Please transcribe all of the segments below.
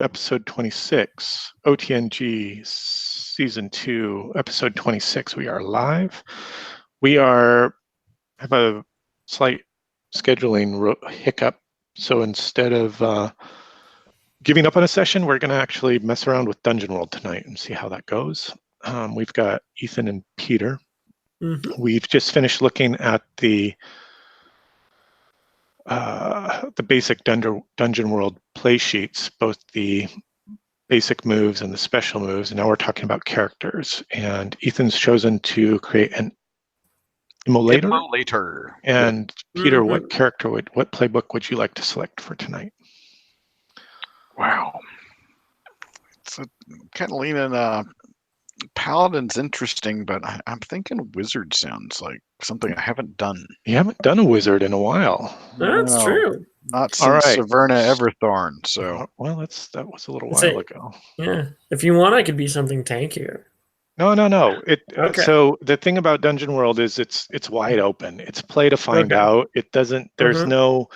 episode 26, OTNG season 2, episode 26. We are live. We have a slight scheduling hiccup. So instead of giving up on a session, we're going to actually mess around with Dungeon World tonight and see how that goes. We've got Ethan and Peter. We've just finished looking at the basic Dungeon World play sheets, both the basic moves and the special moves, and now we're talking about characters. And Ethan's chosen to create an immolator. And Peter, what playbook would you like to select for tonight? Wow, it's kind of leaning. Paladin's interesting, but I'm thinking wizard sounds like something I haven't done. You haven't done a wizard in a while. That's true. Not since Severna Everthorn. So well, that was a little while ago. Yeah, if you want, I could be something tankier. No. Okay. So the thing about Dungeon World is it's wide open. It's play to find out. It doesn't. There's no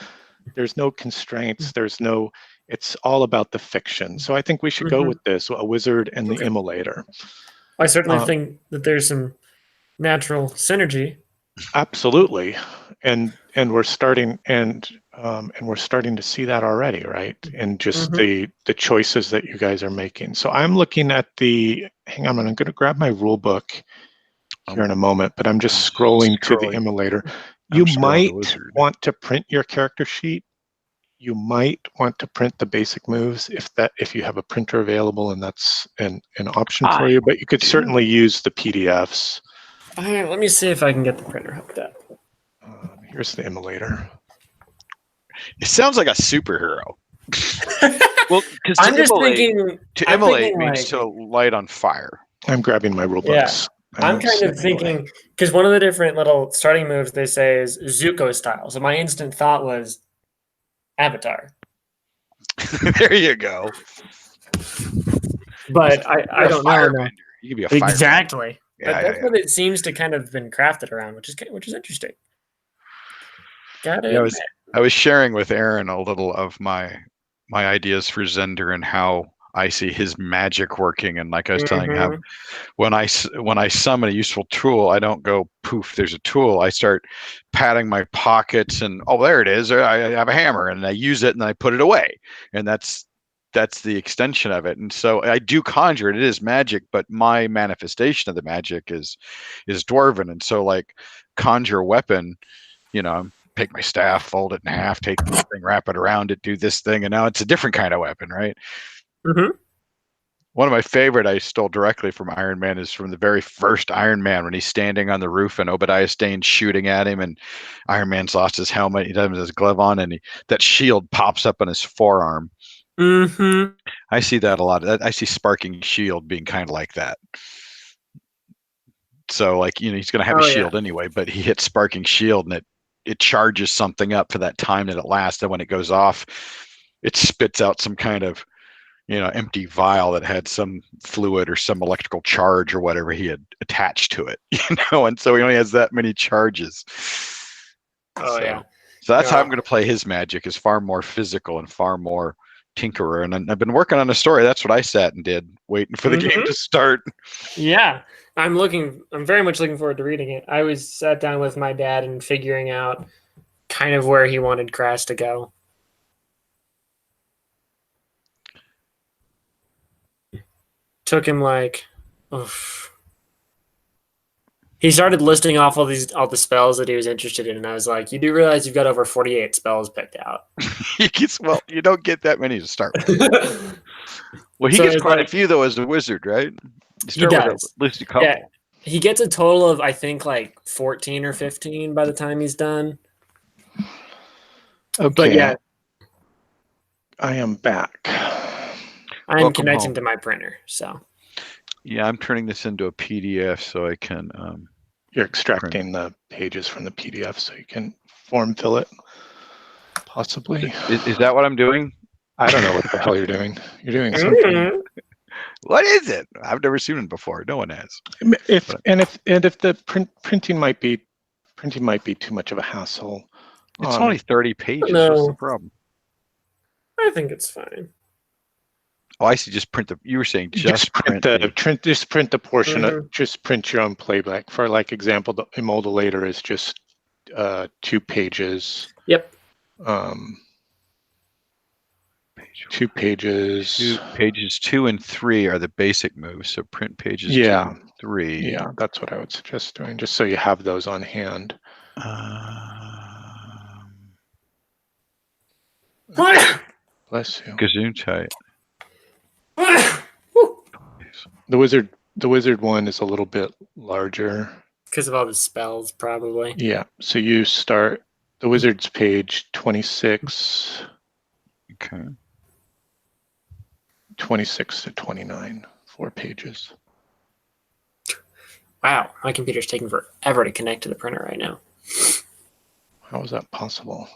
constraints. It's all about the fiction. So I think we should go with this: a wizard and the immolator. I certainly think that there's some natural synergy. Absolutely, and we're starting to see that already, right? And just the choices that you guys are making. So I'm looking at hang on, I'm going to grab my rule book here in a moment, but I'm just scrolling to the immolator. You might want to print your character sheet. You might want to print the basic moves if you have a printer available, and that's an option for you. But you could certainly use the PDFs. All right, let me see if I can get the printer hooked up. Here's the immolator. It sounds like a superhero. Well, because I'm just thinking to immolate means to light on fire. I'm grabbing my rule books. I'm kind of thinking because one of the different little starting moves they say is Zuko style. So my instant thought was Avatar. There you go. But I don't know. You could be a firebender. Exactly. Yeah, that's what it seems to kind of been crafted around, which is interesting. I was sharing with Aaron a little of my ideas for Zender and how I see his magic working. And like I was telling him, when I summon a useful tool, I don't go poof, there's a tool. I start patting my pockets and there it is. I have a hammer and I use it and I put it away. And that's the extension of it. And so I do conjure it. It is magic, but my manifestation of the magic is dwarven. And so like conjure a weapon, take my staff, fold it in half, take this thing, wrap it around it, do this thing, and now it's a different kind of weapon, right? One of my favorite I stole directly from Iron Man is from the very first Iron Man when he's standing on the roof and Obadiah Stane's shooting at him and Iron Man's lost his helmet, he doesn't have his glove on, and that shield pops up on his forearm. I see that a lot. I see Sparking Shield being kind of like that. So like, he's going to have a shield anyway, but he hits Sparking Shield and it charges something up for that time that it lasts. And when it goes off, it spits out some kind of, empty vial that had some fluid or some electrical charge or whatever he had attached to it, and so he only has that many charges. So that's how I'm going to play his magic, is far more physical and far more tinkerer. And I've been working on a story. That's what I sat and did, waiting for the game to start. Yeah. I'm very much looking forward to reading it. I was sat down with my dad and figuring out kind of where he wanted Crash to go. Took him he started listing off all the spells that he was interested in, and I was like, you do realize you've got over 48 spells picked out. Well, you don't get that many to start with. Well, he gets quite a few though as a wizard, right? He does. At least a couple. Yeah. He gets a total of, I think, 14 or 15 by the time he's done. Okay. But yeah. I am back. I'm connecting to my printer, so. Yeah, I'm turning this into a PDF so I can... You're extracting the pages from the PDF so you can form fill it, possibly. Is that what I'm doing? I don't know what the hell you're doing. You're doing something. What is it? I've never seen it before. No one has. If the printing might be too much of a hassle. It's only 30 pages. What's the problem? I think it's fine. Oh, I see. Just print the. You were saying just print the portion. Mhm. Just print your own playback. For like example, the immodulator is just 2 pages. Yep. 2 pages. Pages 2 and 3 are the basic moves. So print pages 2 and 3. Yeah, that's what I would suggest doing, just so you have those on hand. Bless you. Gesundheit. The wizard one is a little bit larger. Because of all the spells, probably. Yeah. So you start the wizard's page 26. Okay. 26 to 29, 4 pages. Wow, my computer's taking forever to connect to the printer right now. How is that possible?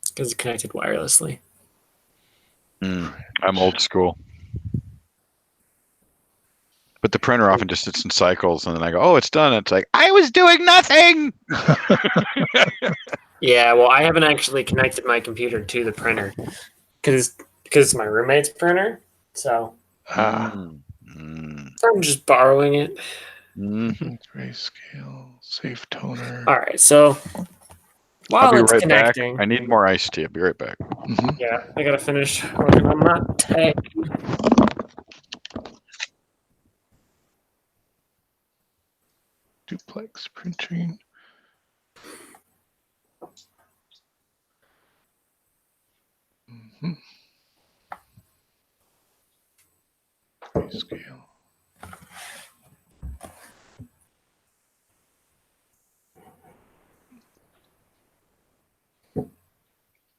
Because it's connected wirelessly. I'm old school. But the printer often just sits in cycles, and then I go, "Oh, it's done." It's like I was doing nothing. Yeah, well, I haven't actually connected my computer to the printer because it's my roommate's printer. So I'm just borrowing it. Grayscale, safe toner. All right, so while it's right connecting, back. I need more iced tea. I'll be right back. Yeah, I gotta finish working on my tag. Duplex printing. Grayscale.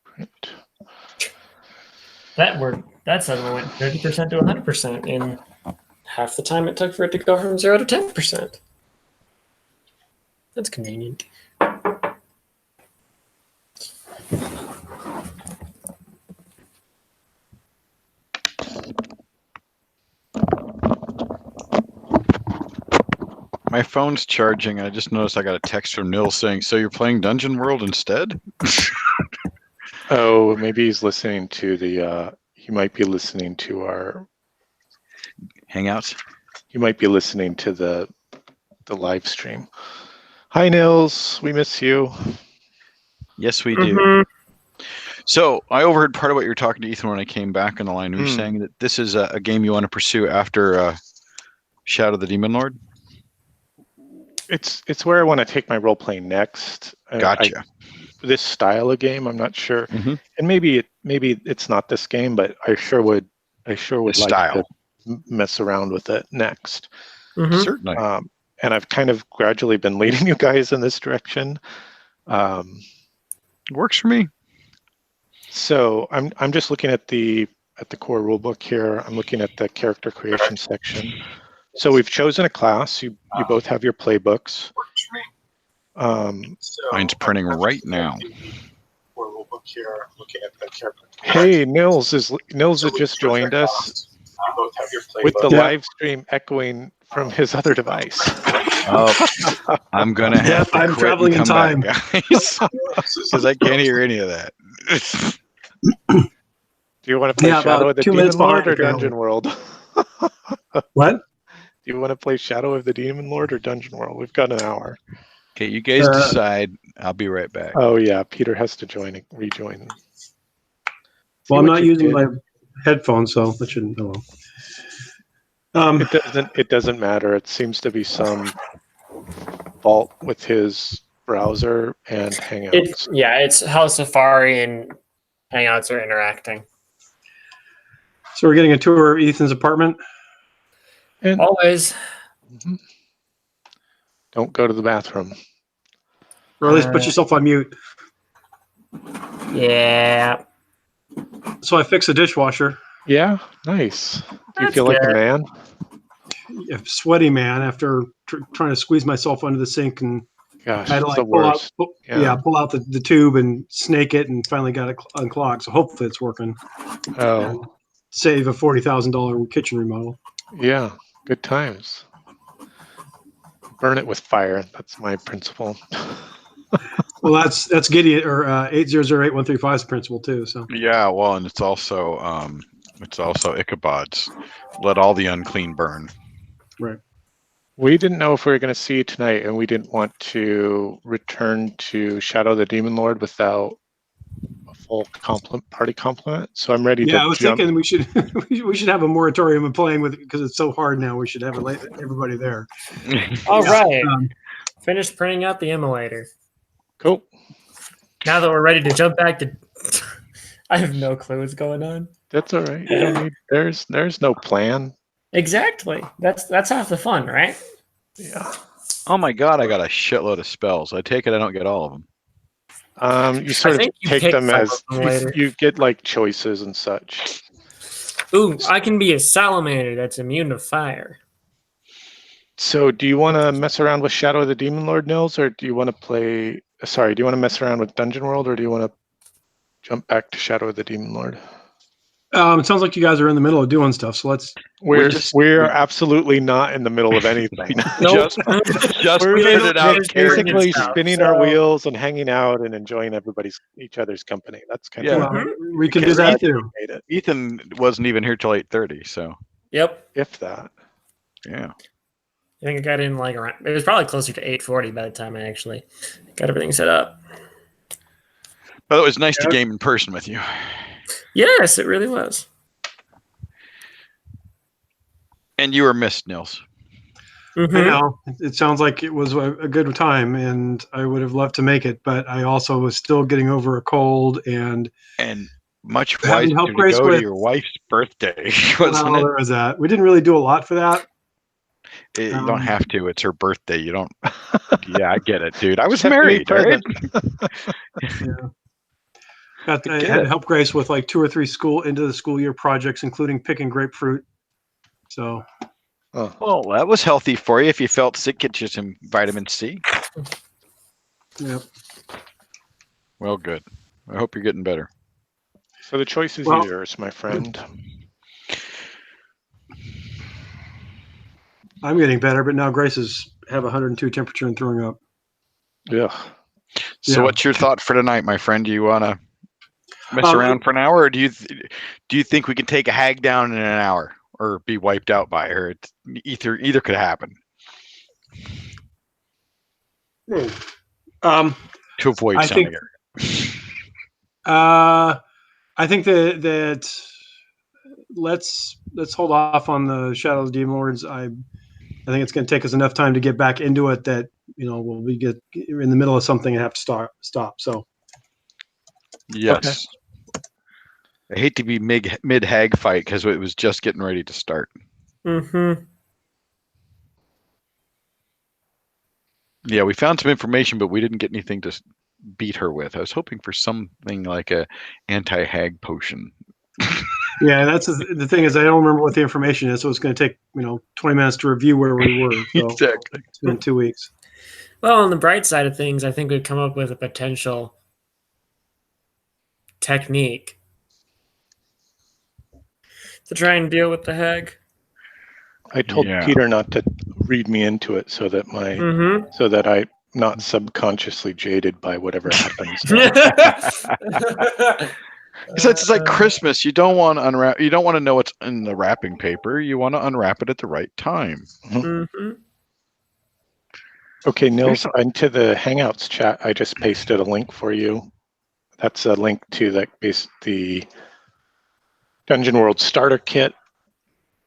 Print. That suddenly went 30% to 100% in half the time it took for it to go from 0 to 10%. That's convenient. My phone's charging. I just noticed I got a text from Nil saying, "So you're playing Dungeon World instead?" Oh, maybe he's listening to the. He might be listening to our Hangouts. You might be listening to the live stream. Hi, Nils. We miss you. Yes, we do. So I overheard part of what you were talking to Ethan when I came back on the line. You were saying that this is a game you want to pursue after Shadow of the Demon Lord. It's where I want to take my role playing next. Gotcha. This style of game, I'm not sure, and maybe it's not this game, but I sure would like to mess around with it next. Certainly. And I've kind of gradually been leading you guys in this direction. Works for me. So I'm just looking at the core rulebook here. I'm looking at the character creation section. So we've chosen a class. You both have your playbooks. Mine's printing right now. Hey, Nils has just joined us with the live stream echoing from his other device. Oh, I'm gonna have to I'm quit traveling and in come time, back, guys, because I can't hear any of that. Do you want to play Shadow of the Demon Lord or apparently. Dungeon World? What? Do you want to play Shadow of the Demon Lord or Dungeon World? We've got an hour. Okay, you guys decide. I'll be right back. Oh yeah, Peter has to rejoin. Well, I'm not using my headphones, so that shouldn't go well. It doesn't matter. It seems to be some fault with his browser and Hangouts. It's how Safari and Hangouts are interacting. So we're getting a tour of Ethan's apartment. And Always. Don't go to the bathroom. Or at least put yourself on mute. Yeah. So I fixed the dishwasher. Yeah, nice. Do you That's feel like a good. man? A sweaty man after trying to squeeze myself under the sink, and Gosh, I had to it's the pull worst. pull out the tube and snake it, and finally got it unclogged. So hopefully it's working. Oh, Save a $40,000 kitchen remodel. yeah, good times. Burn it with fire. That's my principle. Well, that's Gideon or 8008135's principle too. So Yeah, well, and it's also Ichabod's. Let all the unclean burn. right. We didn't know if we were going to see you tonight, and we didn't want to return to Shadow the Demon Lord without a full party complement. So I'm ready Yeah, to I was jump. thinking we should have a moratorium in playing with it because it's so hard now. We should have everybody there. All right. Um, Finish printing out the emulator. Cool. Now that we're ready to jump back to, I have no clue what's going on. That's all right. You don't need. There's no plan. Exactly. That's half the fun, right? Yeah. Oh my god, I got a shitload of spells. I take it I don't get all of them. You sort of think you take pick them some as of them later. you get like choices and such. Ooh, I can be a salamander that's immune to fire. So do you want to mess around with Shadow of the Demon Lord, Nils, or do you want to play? Sorry, do you want to mess around with Dungeon World, or do you want to jump back to Shadow of the Demon Lord? it sounds like you guys are in the middle of doing stuff. So let's. We're absolutely not in the middle of anything. Nope. just We're printed out basically stuff, spinning our wheels and hanging out and enjoying each other's company. That's kind Yeah. of Well, we can do that too. made it, Ethan wasn't even here till 8:30, so Yep. if that. yeah. I think I got in like around. It was probably closer to 8:40 by the time I actually got everything set up. But it was nice to game in person with you. Yes, it really was. And you were missed, Nils. Mm-hmm. I know it sounds like it was a good time, and I would have loved to make it, but I also was still getting over a cold and much having wiser help to Grace go to with- your wife's birthday, wasn't there was that. We didn't really do a lot for that. it? You don't have to. It's her birthday. You don't. Yeah, I get it, dude. I was Send me married, right? Yeah. I had get to it. help Grace with like 2 or 3 into the school year projects, including picking grapefruit. So, Well, that was healthy for you. If you felt sick, get you some vitamin C. yeah. Well, good. I hope you're getting better. So the choice is yours, my friend. I'm getting better, but now Grace is have 102 temperature and throwing up. Yeah. So, what's your thought for tonight, my friend? Do you want to mess around for an hour, or do you think we can take a hag down in an hour, or be wiped out by her? Either could happen. To avoid sounding arrogant. I think that let's hold off on the Shadow of the Demon Lords. I think it's going to take us enough time to get back into it that we'll get in the middle of something and have to stop. So yes, okay. I hate to be mid hag fight because it was just getting ready to start. Mm-hmm. Yeah, we found some information, but we didn't get anything to beat her with. I was hoping for something like a anti-hag potion. Yeah, that's the thing is I don't remember what the information is, so it's going to take 20 minutes to review where we were. So exactly. It's been 2 weeks. Well, on the bright side of things, I think we've come up with a potential technique to try and deal with the hag. I told Peter not to read me into it so that I'm not subconsciously jaded by whatever happens. It's like Christmas. You don't want to unwrap. You don't want to know what's in the wrapping paper. You want to unwrap it at the right time. Mm-hmm. Okay, Nils, into the Hangouts chat, I just pasted a link for you. That's a link to the Dungeon World Starter Kit.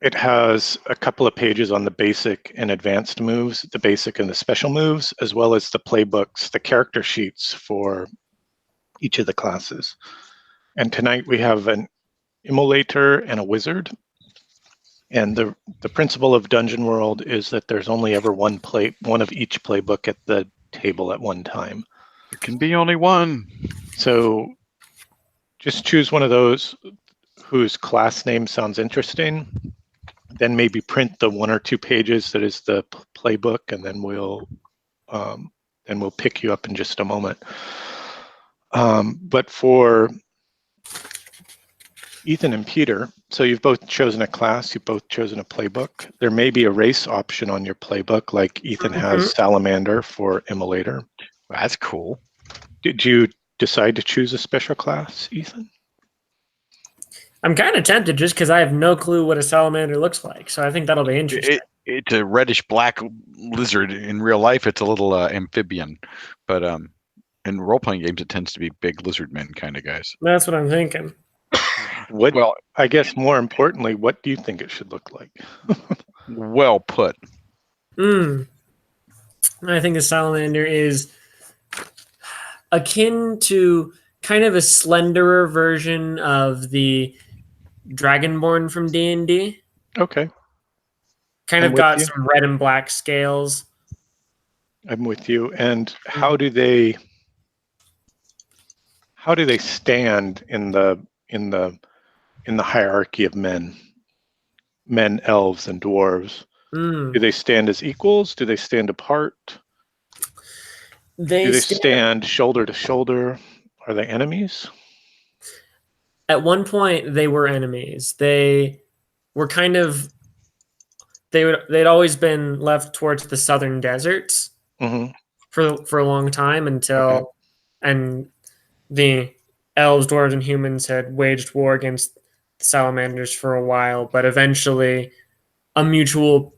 It has a couple of pages on the basic and advanced moves, the basic and the special moves, as well as the playbooks, the character sheets for each of the classes. And tonight we have an immolator and a wizard. And the principle of Dungeon World is that there's only ever one of each playbook at the table at one time. There can be only one. So just choose one of those whose class name sounds interesting. Then maybe print the 1 or 2 pages that is the playbook, and then we'll pick you up in just a moment. But for Ethan and Peter, so you've both chosen a class, you've both chosen a playbook. There may be a race option on your playbook, like Ethan has Salamander for Immolator. That's cool. Did you decide to choose a special class, Ethan? I'm kind of tempted just because I have no clue what a salamander looks like. So I think that'll be interesting. It's a reddish black lizard. In real life, it's a little amphibian, but in role playing games, it tends to be big lizard men kind of guys. That's what I'm thinking. Well, I guess more importantly, what do you think it should look like? Well put. I think the salamander is akin to kind of a slenderer version of the Dragonborn from D&D. Okay. Kind of got some red and black scales. I'm with you. And how do they stand in the hierarchy of men, elves, and dwarves? Do they stand as equals? Do they stand apart? Do they stand shoulder to shoulder? Are they enemies? At one point, they were enemies. They were kind of they'd always been left towards the southern deserts for a long time until and the elves, dwarves, and humans had waged war against the salamanders for a while, but eventually a mutual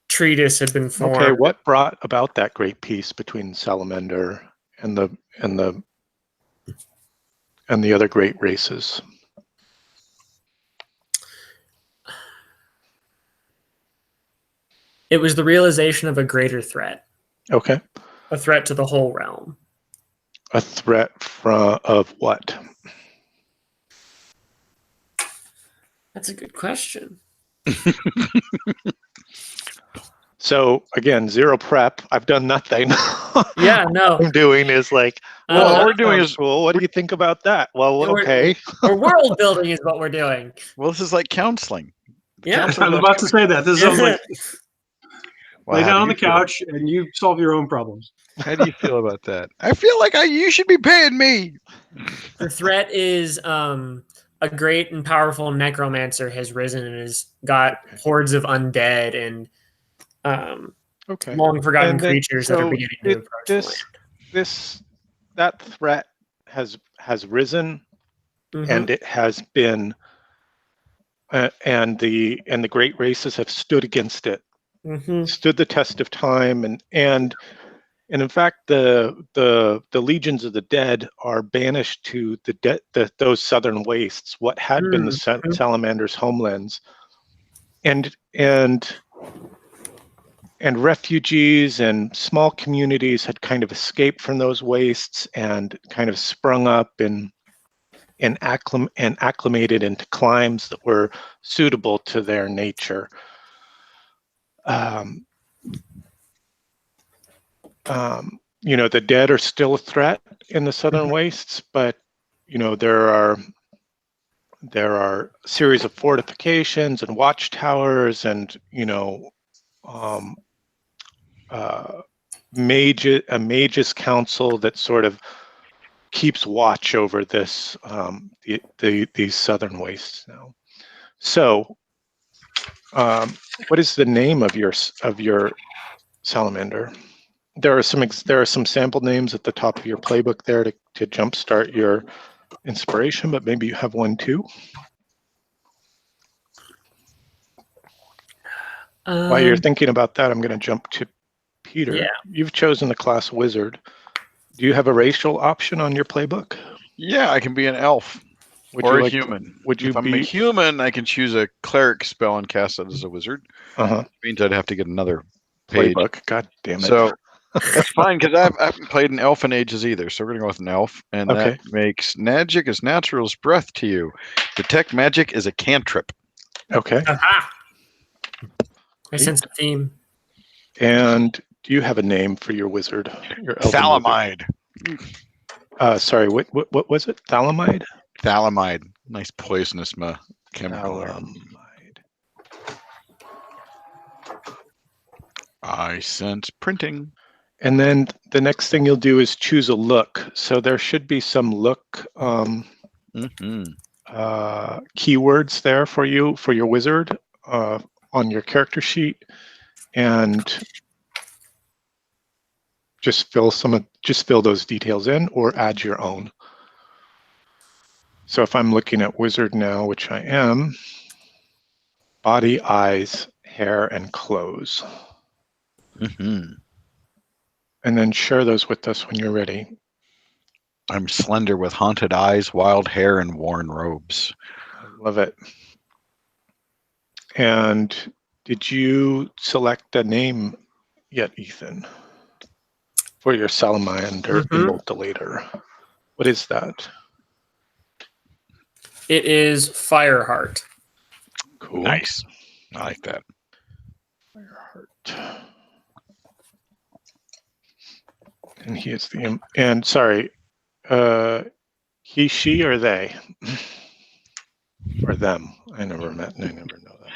treatise had been formed. Okay, what brought about that great peace between salamander and the other great races? It was the realization of a greater threat. Okay. A threat to the whole realm. A threat of what? That's a good question. So again, zero prep. I've done nothing. Yeah, no. What I'm doing is like, well, what we're doing is cool. What do you think about that? Well, okay. We're world building is what we're doing. Well, this is like counseling. Yeah, I was about to say that. This sounds like lay down on the couch and you solve your own problems. How do you feel about that? I feel like you should be paying me. The threat is a great and powerful necromancer has risen and has got hordes of undead and long forgotten creatures that are beginning to approach the land. That threat has risen, and it has been, and the great races have stood against it, stood the test of time, and in fact, the legions of the dead are banished to those southern wastes, what had been the salamanders' homelands, and refugees and small communities had kind of escaped from those wastes and kind of sprung up and acclimated into climes that were suitable to their nature. The dead are still a threat in the southern wastes, but there are a series of fortifications and watchtowers and a mage's council that sort of keeps watch over this these southern wastes now. So, what is the name of your salamander? There are some sample names at the top of your playbook there to jumpstart your inspiration, but maybe you have one too. While you're thinking about that, I'm going to jump to Peter. Yeah. You've chosen the class wizard. Do you have a racial option on your playbook? Yeah, I can be an elf or a human. If I'm a human, I can choose a cleric spell and cast it as a wizard. Which means I'd have to get another playbook. God damn it. So that's fine because I haven't played an elf in ages either. So we're going to go with an elf. And that makes magic as natural as breath to you. Detect magic is a cantrip. Okay. Aha! I sense a theme. And do you have a name for your wizard? Your Thalamide. Sorry, what was it? Thalamide? Thalamide. Nice poisonous chemical. Thalamide. I sense printing. And then the next thing you'll do is choose a look. So there should be some look keywords there for you, for your wizard, on your character sheet, and just just fill those details in or add your own. So if I'm looking at wizard now, which I am, body, eyes, hair, and clothes. Mm-hmm. And then share those with us when you're ready. I'm slender with haunted eyes, wild hair, and worn robes. I love it. And did you select a name yet, Ethan, for your salamander immoltulator? What is that? It is Fireheart. Cool. Nice. I like that. Fireheart. And he is the and sorry, he, she, or they, or them. I never met, and I never know that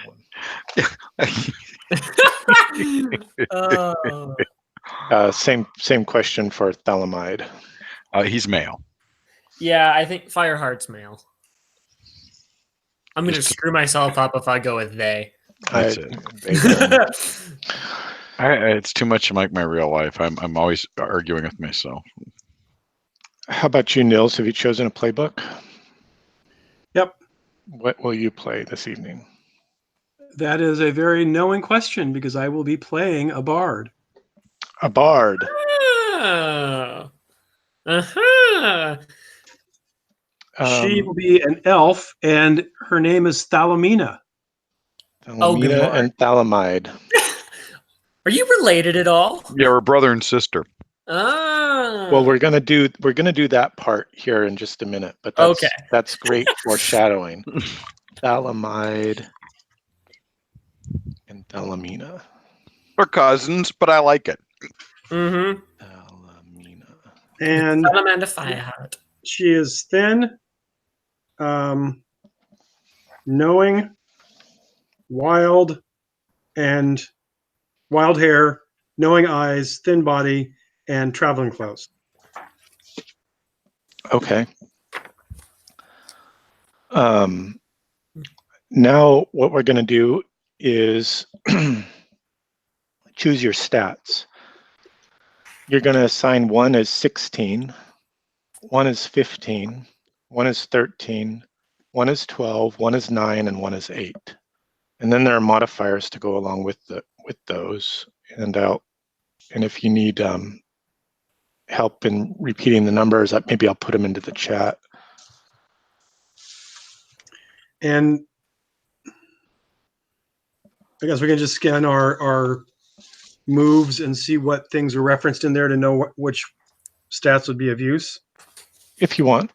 one. Same question for Thalamide. He's male. Yeah, I think Fireheart's male. I'm going to screw myself up if I go with they. That's it. It's too much like my real life. I'm always arguing with myself. How about you, Nils? Have you chosen a playbook? Yep. What will you play this evening? That is a very knowing question because I will be playing a bard. A bard. Oh. Uh-huh. She will be an elf, and her name is Thalamina. Thalamina and Thalamide. Are you related at all? Yeah, we're brother and sister. Ah. Well, we're gonna do that part here in just a minute, but that's great foreshadowing. Thalamide and Thalamina. We're cousins, but I like it. Mm-hmm. Thalamina. And Salamander Fireheart. She is thin, knowing, wild hair, knowing eyes, thin body, and traveling clothes. Okay. Now what we're going to do is choose your stats. You're going to assign one as 16, one is 15, one is 13, one is 12, one is 9, and one is 8. And then there are modifiers to go along with those. And if you need help in repeating the numbers, maybe I'll put them into the chat. And I guess we can just scan our moves and see what things are referenced in there to know which stats would be of use. If you want.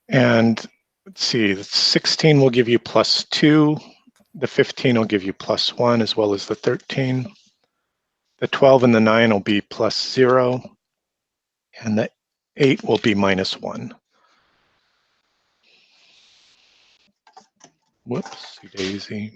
And let's see, the 16 will give you +2. The 15 will give you +1, as well as the 13. The 12 and the 9 will be +0. And the 8 will be -1. Whoopsie daisy.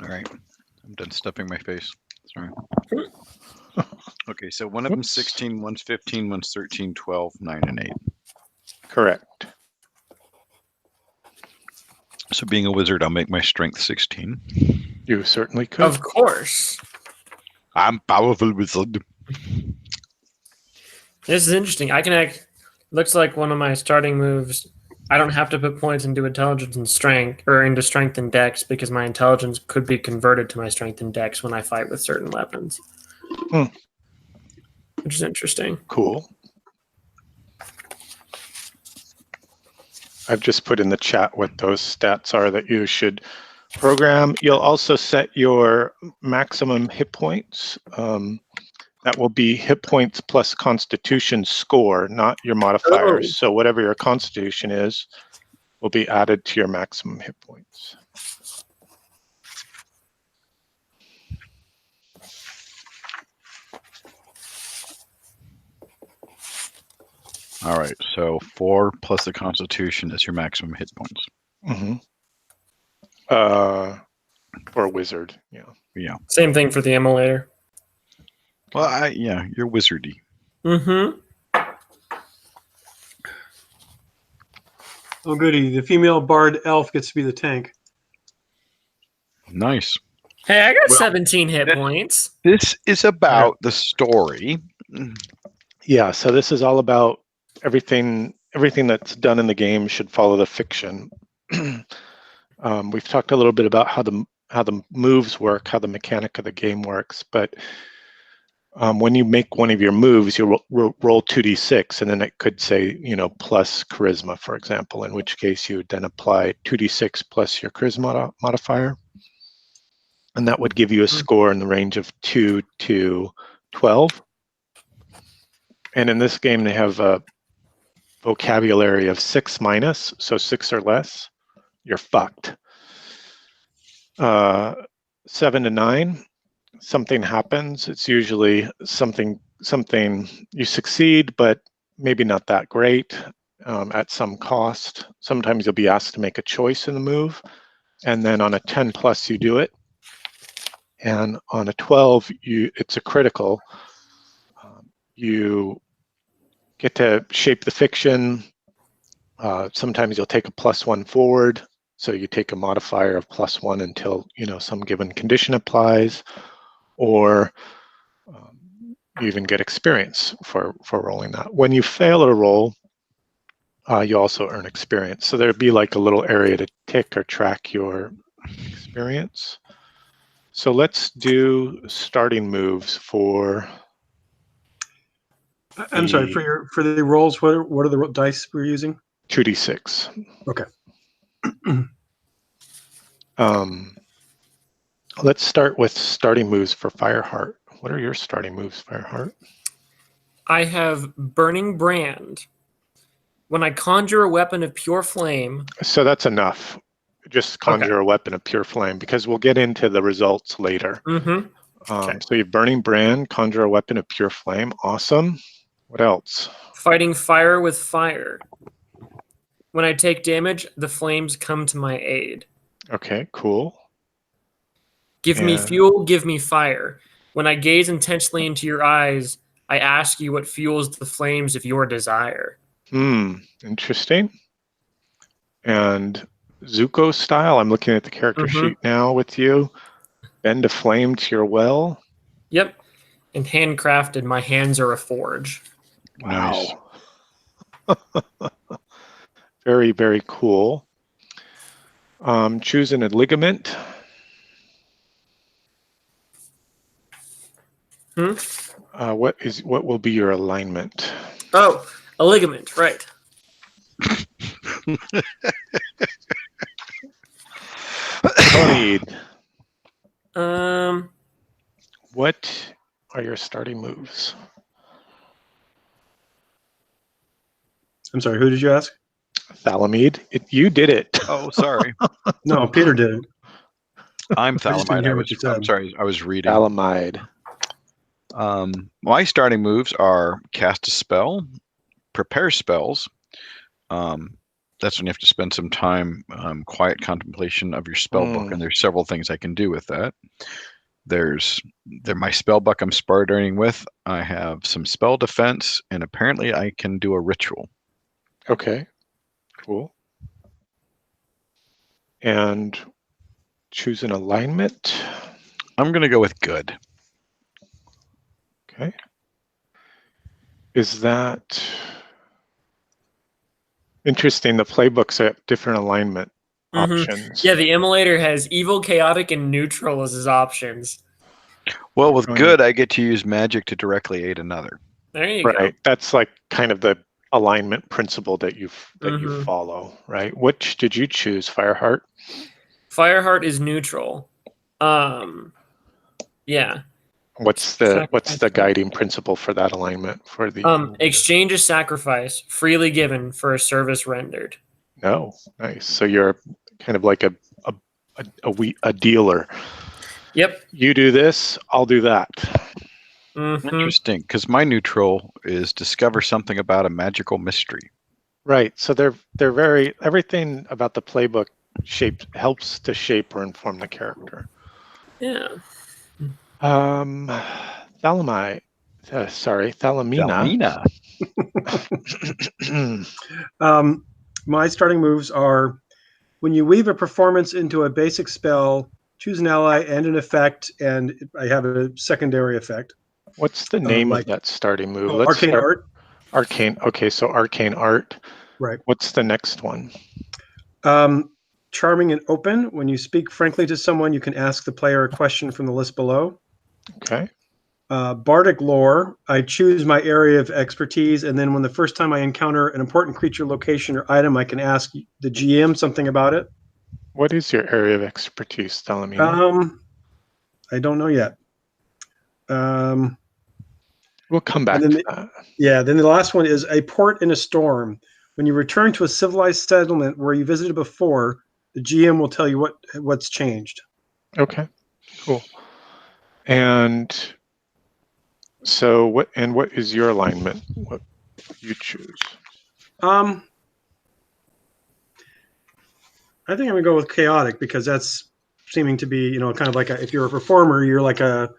All right, I'm done stuffing my face. Sorry. Okay, so one of them's 16, one's 15, one's 13, 12, 9, and 8. Correct. So being a wizard, I'll make my strength 16. You certainly could. Of course. I'm powerful wizard. This is interesting. I can looks like one of my starting moves. I don't have to put points into intelligence and strength, or into strength and dex, because my intelligence could be converted to my strength and dex when I fight with certain weapons. Which is interesting. Cool. I've just put in the chat what those stats are that you should program. You'll also set your maximum hit points That will be hit points plus Constitution score, not your modifiers. Oh. So whatever your Constitution is will be added to your maximum hit points. All right, so 4 plus the Constitution is your maximum hit points. Mm-hmm. For a wizard, yeah. Yeah. Same thing for the emulator. Well, yeah, you're wizardy. Mm-hmm. Oh, goody. The female bard elf gets to be the tank. Nice. Hey, I got 17 hit points. This is about the story. Yeah, so this is all about everything that's done in the game should follow the fiction. We've talked a little bit about how the moves work, how the mechanic of the game works, but when you make one of your moves, you roll 2d6, and then it could say, plus charisma, for example, in which case you would then apply 2d6 plus your charisma modifier, and that would give you a score in the range of 2 to 12. And in this game, they have a vocabulary of 6 minus, so 6 or less, you're fucked. 7 to 9, something happens. It's usually something you succeed, but maybe not that great at some cost. Sometimes you'll be asked to make a choice in the move, and then on a 10 plus, you do it. And on a 12, it's a critical. You get to shape the fiction. Sometimes you'll take a +1 forward. So you take a modifier of +1 until some given condition applies, or you even get experience for rolling that. When you fail a roll, you also earn experience. So there'd be like a little area to tick or track your experience. So let's do starting moves for. I'm sorry, for the rolls. What are the dice we're using? 2d6. Okay. Let's start with starting moves for Fireheart. What are your starting moves, Fireheart? I have Burning Brand. When I conjure a weapon of pure flame. So that's enough. Just conjure a weapon of pure flame, because we'll get into the results later. Mm-hmm. So you have Burning Brand, conjure a weapon of pure flame. Awesome. What else? Fighting fire with fire. When I take damage, the flames come to my aid. Okay, cool. Give me fuel, give me fire. When I gaze intensely into your eyes, I ask you what fuels the flames of your desire. Interesting. And Zuko style, I'm looking at the character sheet now with you. Bend a flame to your well. Yep. And handcrafted, my hands are a forge. Wow. Nice. Very, very cool. Choosing a ligament. What will be your alignment? Oh, a ligament, right. What are your starting moves? I'm sorry, who did you ask? Thalamid. You did it. Oh, sorry. No, Peter did it. I'm I just didn't Thalamide. hear what you said. I'm sorry, I was reading. Thalamide. My starting moves are cast a spell, prepare spells. That's when you have to spend some time, quiet contemplation of your spell book, and there's several things I can do with that. There's my spell book I'm sparring with. I have some spell defense, and apparently I can do a ritual. Okay, cool. And choose an alignment. I'm going to go with good. Okay. Is that interesting? The playbooks have different alignment options. Yeah, the emulator has evil, chaotic, and neutral as his options. Well, with good, I get to use magic to directly aid another. There you go. Right. That's like kind of the alignment principle that you follow, right? Which did you choose, Fireheart? Fireheart is neutral. Yeah. What's the guiding principle for that alignment for the exchange a sacrifice freely given for a service rendered? No, nice. So you're kind of like a dealer. Yep. You do this, I'll do that. Interesting, because my neutral is discover something about a magical mystery. Right. So they're very, everything about the playbook helps to shape or inform the character. Yeah. Thalamina. My starting moves are: when you weave a performance into a basic spell, choose an ally and an effect, and I have a secondary effect. What's the name of that starting move? Arcane Art. Arcane. Okay, so Arcane Art. Right. What's the next one? Charming and Open. When you speak frankly to someone, you can ask the player a question from the list below. Okay. Bardic Lore. I choose my area of expertise, and then when the first time I encounter an important creature, location, or item, I can ask the GM something about it. What is your area of expertise, Thalamina? I don't know yet. We'll come back to that. Yeah, then the last one is a port in a storm. When you return to a civilized settlement where you visited before, the GM will tell you what's changed. Okay, cool. And so what is your alignment? What you choose? I think I'm gonna go with chaotic because that's seeming to be, kind of like if you're a performer, you're like a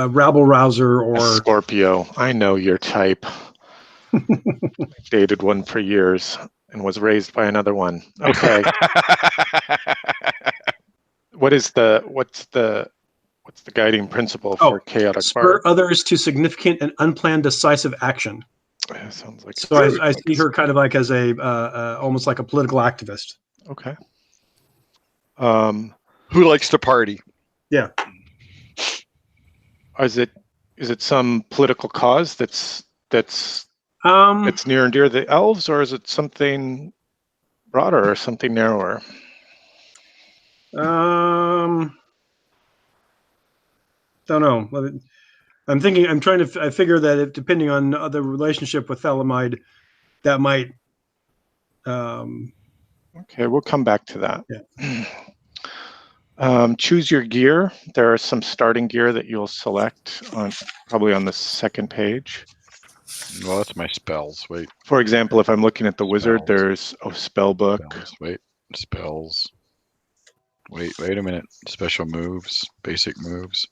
rabble rouser or a Scorpio. I know your type. I dated one for years and was raised by another one. Okay. What's the guiding principle for chaotic spur others to significant and unplanned decisive action? Sounds like so. I see her kind of like as a almost like a political activist. Okay. Who likes to party? Yeah. Is it some political cause that's near and dear to the elves, or is it something broader or something narrower? Don't know. I figure that depending on the relationship with Thalamide, that might. Okay, we'll come back to that. Yeah. Choose your gear. There are some starting gear that you'll select probably on the second page. Well, that's my spells. Wait. For example, if I'm looking at the wizard, there's a spell book. Spells. Wait, spells. Wait a minute. Special moves, basic moves.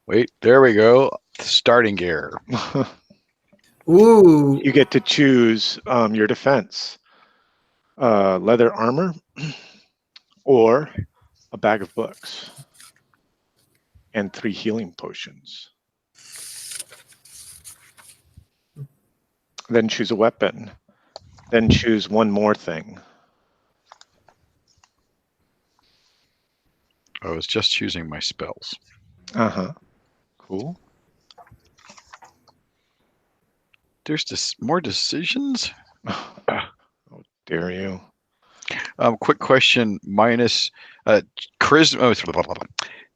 Wait, there we go. Starting gear. Ooh. You get to choose your defense. Leather armor or a bag of books and 3 healing potions. Then choose a weapon. Then choose one more thing. I was just choosing my spells. Uh-huh. Cool. There's more decisions? Oh, dare you. Quick question. Minus charisma.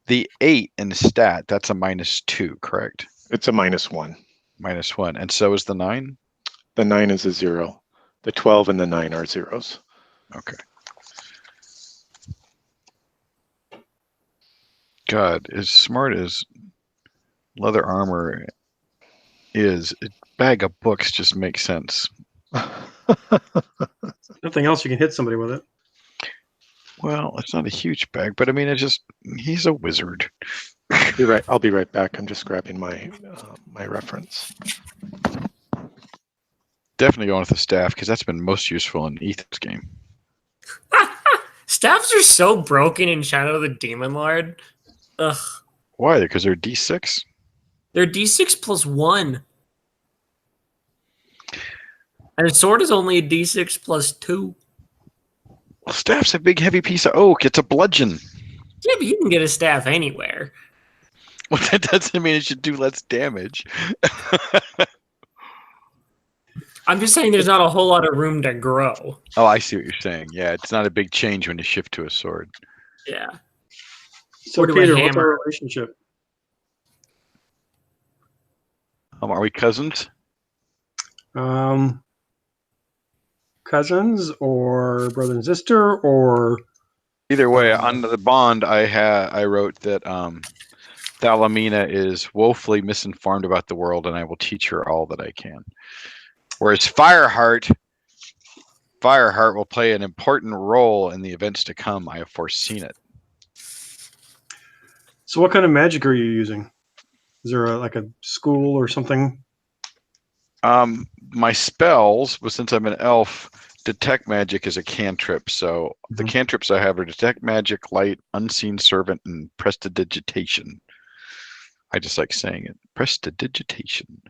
The 8 in the stat, that's a -2, correct? It's a -1. -1. And so is the 9? The 9 is a 0. The 12 and the 9 are zeros. Okay. God, as smart as leather armor is, a bag of books just makes sense. Nothing else, you can hit somebody with it. Well, it's not a huge bag, but I mean, he's a wizard. I'll be right back. I'm just grabbing my reference. Definitely going with the staff because that's been most useful in Ethan's game. Staffs are so broken in Shadow of the Demon Lord. Ugh. Why? Because they're D6? They're D6 plus 1. And a sword is only a D6 plus 2. Well, staff's a big heavy piece of oak. It's a bludgeon. Yeah, but you can get a staff anywhere. Well, that doesn't mean it should do less damage. I'm just saying there's not a whole lot of room to grow. Oh, I see what you're saying. Yeah, it's not a big change when you shift to a sword. Yeah. So or do Peter, a what's hammer. our relationship? Are we cousins? Cousins or brother and sister or Either way, on the bond, I wrote that Thalamina is woefully misinformed about the world, and I will teach her all that I can. Whereas Fireheart will play an important role in the events to come. I have foreseen it. So what kind of magic are you using? Is there like a school or something? My spells, but since I'm an elf, detect magic is a cantrip. So the cantrips I have are detect magic, light, unseen servant, and prestidigitation. I just like saying it. Prestidigitation.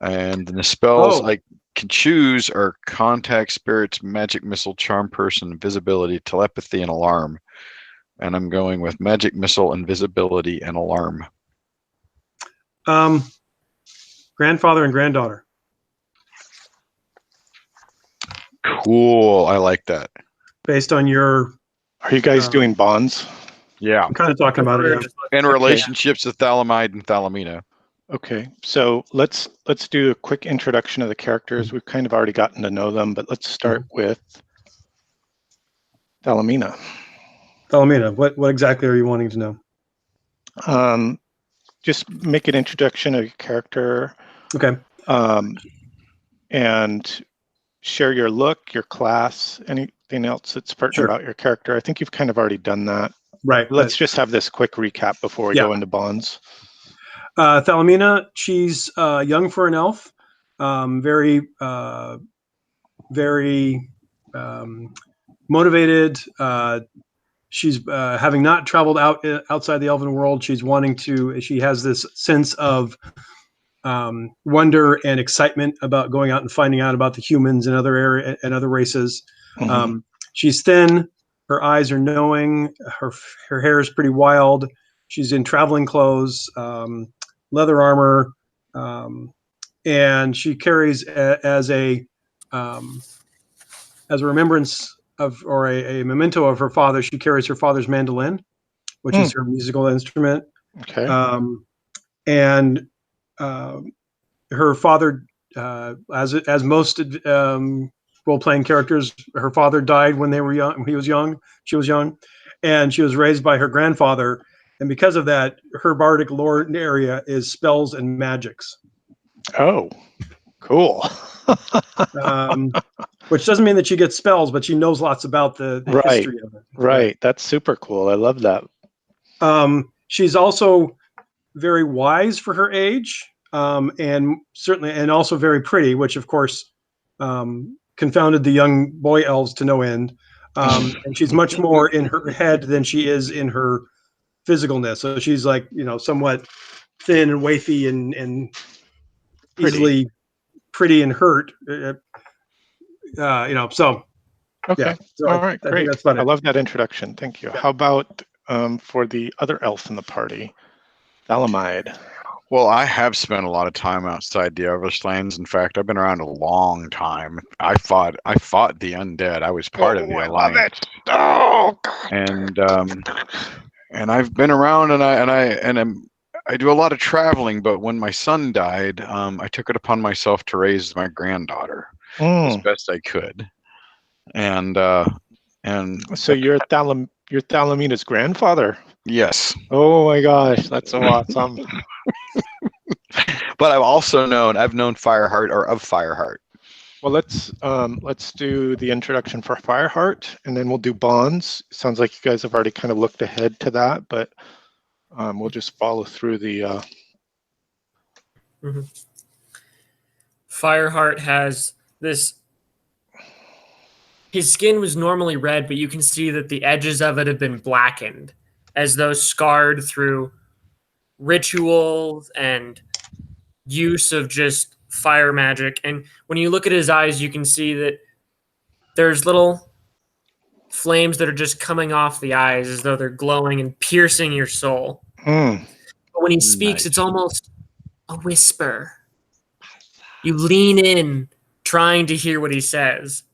And the spells I can choose are contact spirits, magic missile, charm person, invisibility, telepathy, and alarm. And I'm going with magic missile, invisibility, and alarm. Grandfather and granddaughter. Cool. I like that. Based on your... Are you guys doing bonds? Yeah. I'm kind of talking about it. Yeah. And relationships with Thalamide and Thalamina. Okay, so let's do a quick introduction of the characters. We've kind of already gotten to know them, but let's start with Thalamina. Thalamina, what exactly are you wanting to know? Just make an introduction of your character. Okay. And share your look, your class, anything else that's pertinent about your character. I think you've kind of already done that. Right. Let's just have this quick recap before we go into bonds. Thalamina, she's young for an elf, very motivated. She's having not traveled outside the elven world. She's wanting to. She has this sense of wonder and excitement about going out and finding out about the humans and other races. She's thin. Her eyes are knowing. Her hair is pretty wild. She's in traveling clothes. Leather armor, and she carries as a remembrance of, or a memento of her father. She carries her father's mandolin, which is her musical instrument. Okay. And her father, as most role-playing characters, her father died when they were young. He was young. She was young, and she was raised by her grandfather. And because of that, her bardic lore area is spells and magics. Oh, cool. Which doesn't mean that she gets spells, but she knows lots about the history of it. Right. That's super cool. I love that. She's also very wise for her age, and certainly, and also very pretty, which of course confounded the young boy elves to no end. And she's much more in her head than she is in her physicalness. So she's like, somewhat thin and wafy and easily pretty and hurt. So okay. Yeah. So all right, great. That's about it. I love that introduction. Thank you. How about for the other elf in the party, Thalamide? Well, I have spent a lot of time outside the Overlands. In fact, I've been around a long time. I fought the undead. I was part of the alliance. Oh, and I've been around, and I do a lot of traveling. But when my son died, I took it upon myself to raise my granddaughter as best I could. And so you're Thalamina's grandfather? Yes. Oh my gosh, that's so awesome. But I've known Fireheart, or of Fireheart. Well, let's do the introduction for Fireheart, and then we'll do bonds. Sounds like you guys have already kind of looked ahead to that, but we'll just follow through the. Fireheart has this. His skin was normally red, but you can see that the edges of it have been blackened, as though scarred through rituals and use of just fire magic. And when you look at his eyes, you can see that there's little flames that are just coming off the eyes as though they're glowing and piercing your soul. But when he speaks, it's almost a whisper. You lean in, trying to hear what he says.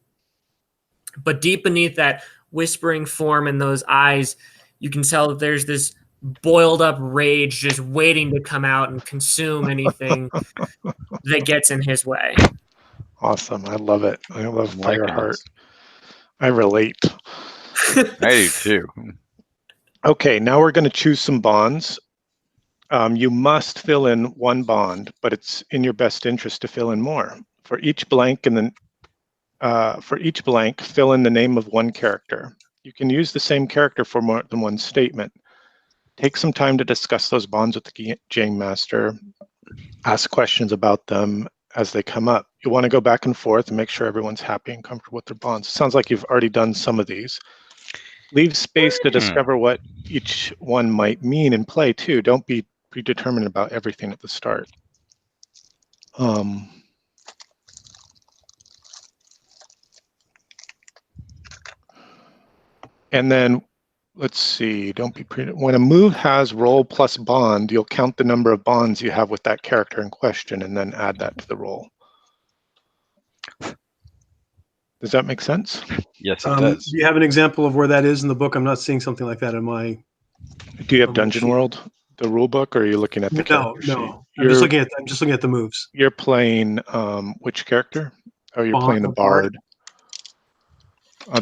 But deep beneath that whispering form and those eyes, you can tell that there's this boiled up rage just waiting to come out and consume anything that gets in his way. Awesome. I love it. I love Fireheart. This. I relate. I do too. Okay, now we're going to choose some bonds. You must fill in one bond, but it's in your best interest to fill in more. For each blank, fill in the name of one character. You can use the same character for more than one statement. Take some time to discuss those bonds with the game master. Ask questions about them as they come up. You want to go back and forth and make sure everyone's happy and comfortable with their bonds. It sounds like you've already done some of these. Leave space to discover what each one might mean in play too. Don't be predetermined about everything at the start. And then let's see, when a move has roll plus bond, you'll count the number of bonds you have with that character in question and then add that to the roll. Does that make sense? Yes, it does. Do you have an example of where that is in the book? I'm not seeing something like that in my... Do you have Dungeon World, the rule book, or are you looking at the character sheet? No. I'm just looking at the moves. You're playing which character? Oh, you're playing the Bard.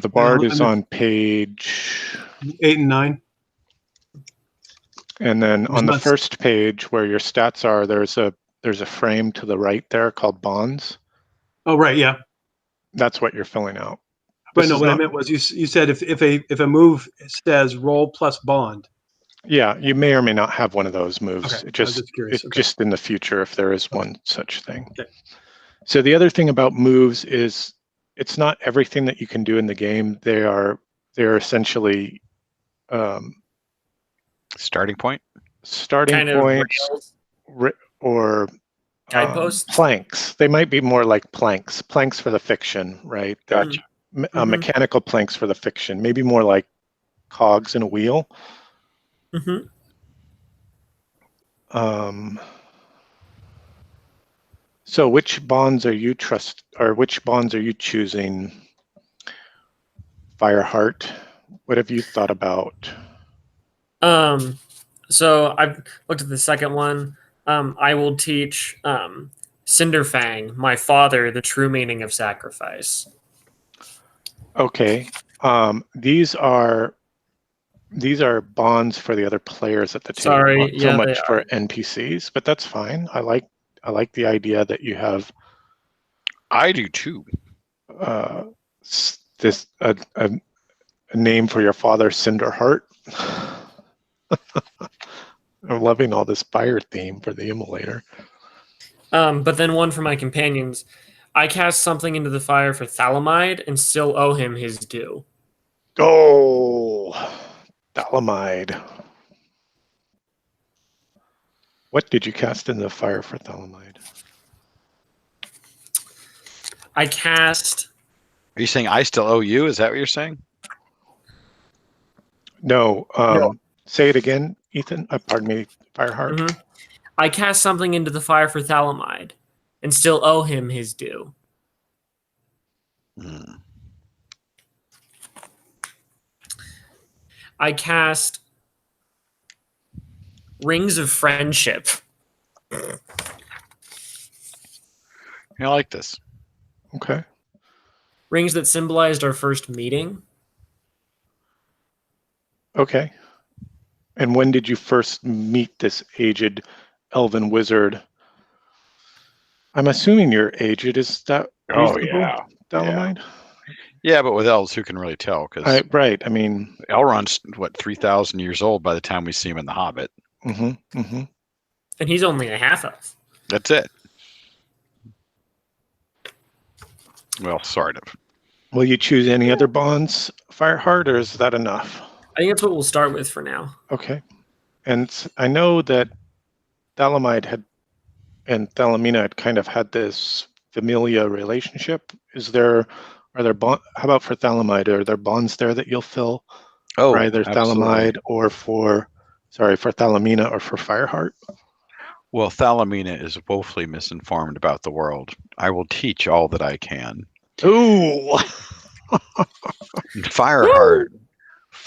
The Bard is on page 8 and 9. And then on the first page where your stats are, there's a frame to the right there called bonds. Oh, right, yeah. That's what you're filling out. But no, what I meant was you said if a move says roll plus bond. Yeah, you may or may not have one of those moves. Okay. Just in the future if there is one such thing. Okay. So the other thing about moves is it's not everything that you can do in the game. They're essentially starting points or guideposts, planks. They might be more like planks for the fiction, right? Gotcha. Mechanical planks for the fiction, maybe more like cogs in a wheel. So which bonds are you choosing? Fireheart, what have you thought about? So I've looked at the second one. I will teach Cinderfang, my father, the true meaning of sacrifice. Okay. These are bonds for the other players at the table. Sorry, not so much for NPCs, but that's fine. I like the idea that you have. I do too. A name for your father, Cinderheart. I'm loving all this fire theme for the immolator. But then one for my companions. I cast something into the fire for Thalamide and still owe him his due. Oh, Thalamide. What did you cast in the fire for Thalamide? I cast... Are you saying I still owe you? Is that what you're saying? No. No. Say it again, Ethan. Pardon me, Fireheart. I cast something into the fire for Thalamide and still owe him his due. I cast Rings of Friendship. I like this. Okay. Rings that symbolized our first meeting. Okay. And when did you first meet this aged elven wizard? I'm assuming you're aged. Is that reasonable, Thalamide? Yeah, but with elves, who can really tell? Right. I mean, Elrond's 3,000 years old by the time we see him in The Hobbit. And he's only a half elf. That's it. Well, sort of. Will you choose any other bonds, Fireheart, or is that enough? I think that's what we'll start with for now. Okay. And I know that Thalamide and Thalamina had kind of had this familial relationship. How about for Thalamide? Are there bonds there that you'll fill? Oh, for either Thalamide or for Thalamina or for Fireheart? Well, Thalamina is woefully misinformed about the world. I will teach all that I can. Ooh! Fireheart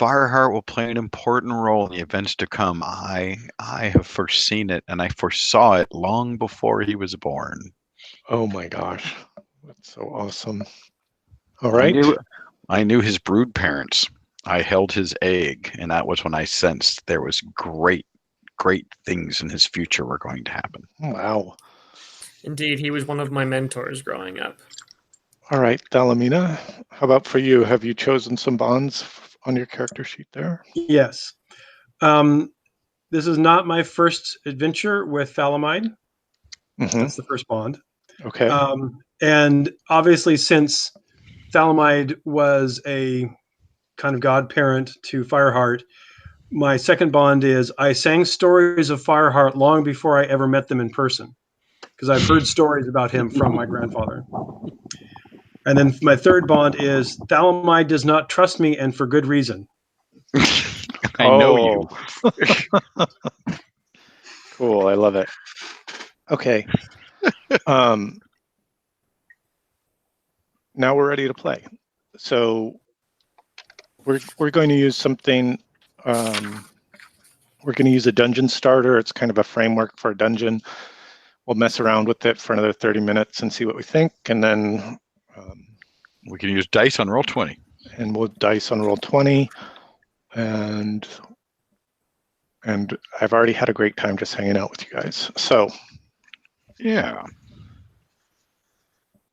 Fireheart will play an important role in the events to come. I have foreseen it, and I foresaw it long before he was born. Oh my gosh, that's so awesome. All right. I knew his brood parents. I held his egg, and that was when I sensed there was great things in his future were going to happen. Wow. Indeed, he was one of my mentors growing up. All right, Dalamina, how about for you? Have you chosen some bonds on your character sheet there? Yes. This is not my first adventure with Thalamide. That's the first bond. Okay. And obviously, since Thalamide was a kind of godparent to Fireheart, my second bond is I sang stories of Fireheart long before I ever met them in person, because I've heard stories about him from my grandfather. And then my third bond is Thalamide does not trust me, and for good reason. I know you. Cool. I love it. Okay. Now we're ready to play. So we're going to use something. We're going to use a dungeon starter. It's kind of a framework for a dungeon. We'll mess around with it for another 30 minutes and see what we think, and then we can use dice on Roll20. And we'll dice on Roll20, and I've already had a great time just hanging out with you guys. So, yeah.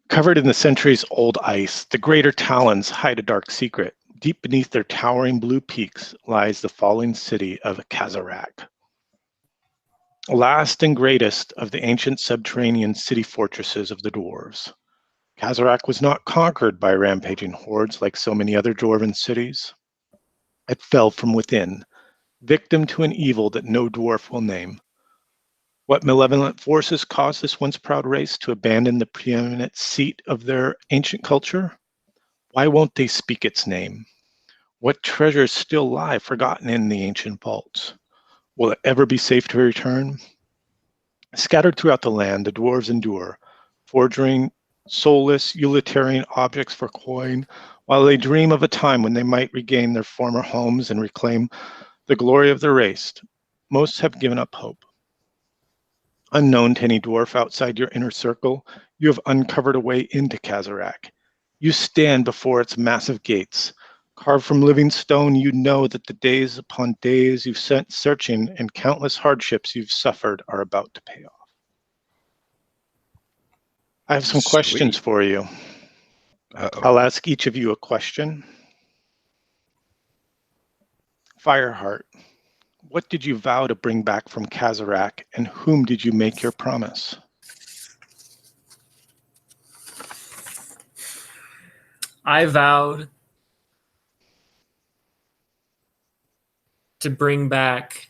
Covered in the centuries-old ice, the greater talons hide a dark secret. Deep beneath their towering blue peaks lies the falling city of Kazarak, last and greatest of the ancient subterranean city fortresses of the dwarves. Kazarak was not conquered by rampaging hordes like so many other dwarven cities. It fell from within, victim to an evil that no dwarf will name. What malevolent forces caused this once proud race to abandon the preeminent seat of their ancient culture? Why won't they speak its name? What treasures still lie forgotten in the ancient vaults? Will it ever be safe to return? Scattered throughout the land, the dwarves endure, forging soulless, utilitarian objects for coin, while they dream of a time when they might regain their former homes and reclaim the glory of their race. Most have given up hope. Unknown to any dwarf outside your inner circle, you have uncovered a way into Kazarak. You stand before its massive gates. Carved from living stone, you know that the days upon days you've spent searching and countless hardships you've suffered are about to pay off. I have some questions for you. I'll ask each of you a question. Fireheart, what did you vow to bring back from Kazarak, and whom did you make your promise? I vowed to bring back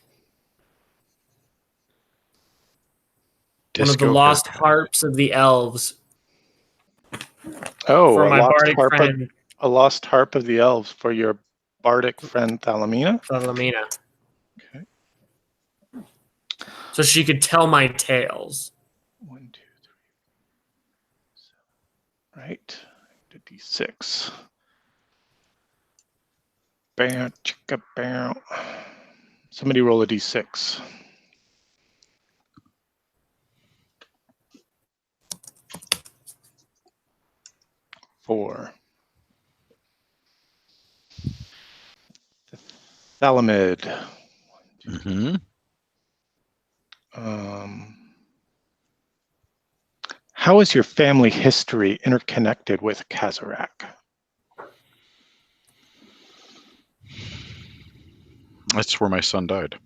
one of the lost harps of the elves. Oh, for my bardic friend. A lost harp of the elves for your bardic friend Thalamina? Thalamina. Okay. So she could tell my tales. 1, 2, 3, 7. Right. The D6. Bam, chicka, bam. Somebody roll a D6. 4. Thalamid. How is your family history interconnected with Kazarak? That's where my son died.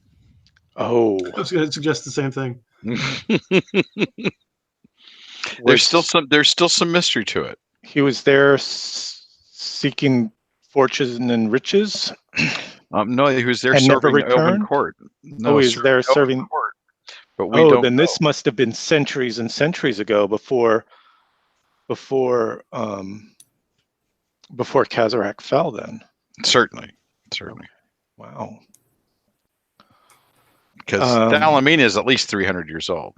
Oh. I was going to suggest the same thing. There's still some mystery to it. He was there seeking fortune and riches. No, he was there and serving never returned? open court. No, oh, he's there serving court. But we don't then know. This must have been centuries and centuries ago before Kazarak fell then. Certainly. Okay. Wow. Because Thalamina is at least 300 years old.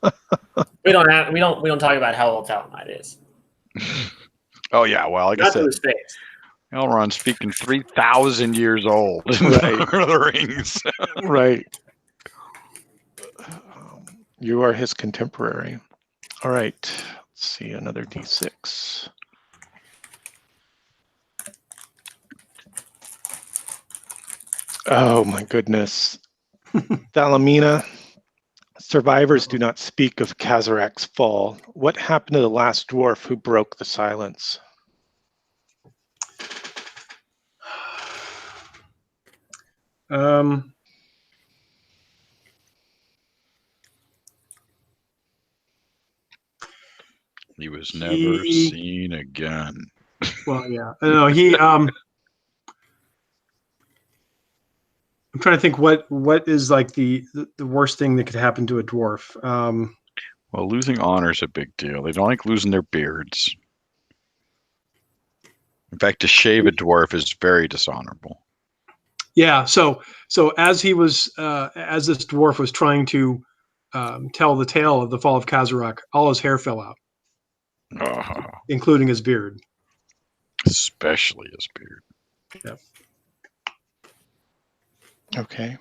We don't talk about how old Thalamide is. Oh yeah, well, like Not I said, to his face. Elrond's speaking 3,000 years old in Right. Lord of the Rings. Right. You are his contemporary. All right. Let's see, another D6. Oh my goodness. Thalamina, survivors do not speak of Kazarak's fall. What happened to the last dwarf who broke the silence? He was never seen again. Well, yeah. No, I'm trying to think what is like the worst thing that could happen to a dwarf. Well, losing honor is a big deal. They don't like losing their beards. In fact, to shave a dwarf is very dishonorable. Yeah. So as he was as this dwarf was trying to tell the tale of the fall of Kazarak, all his hair fell out, including his beard. Especially his beard. Yep. Okay.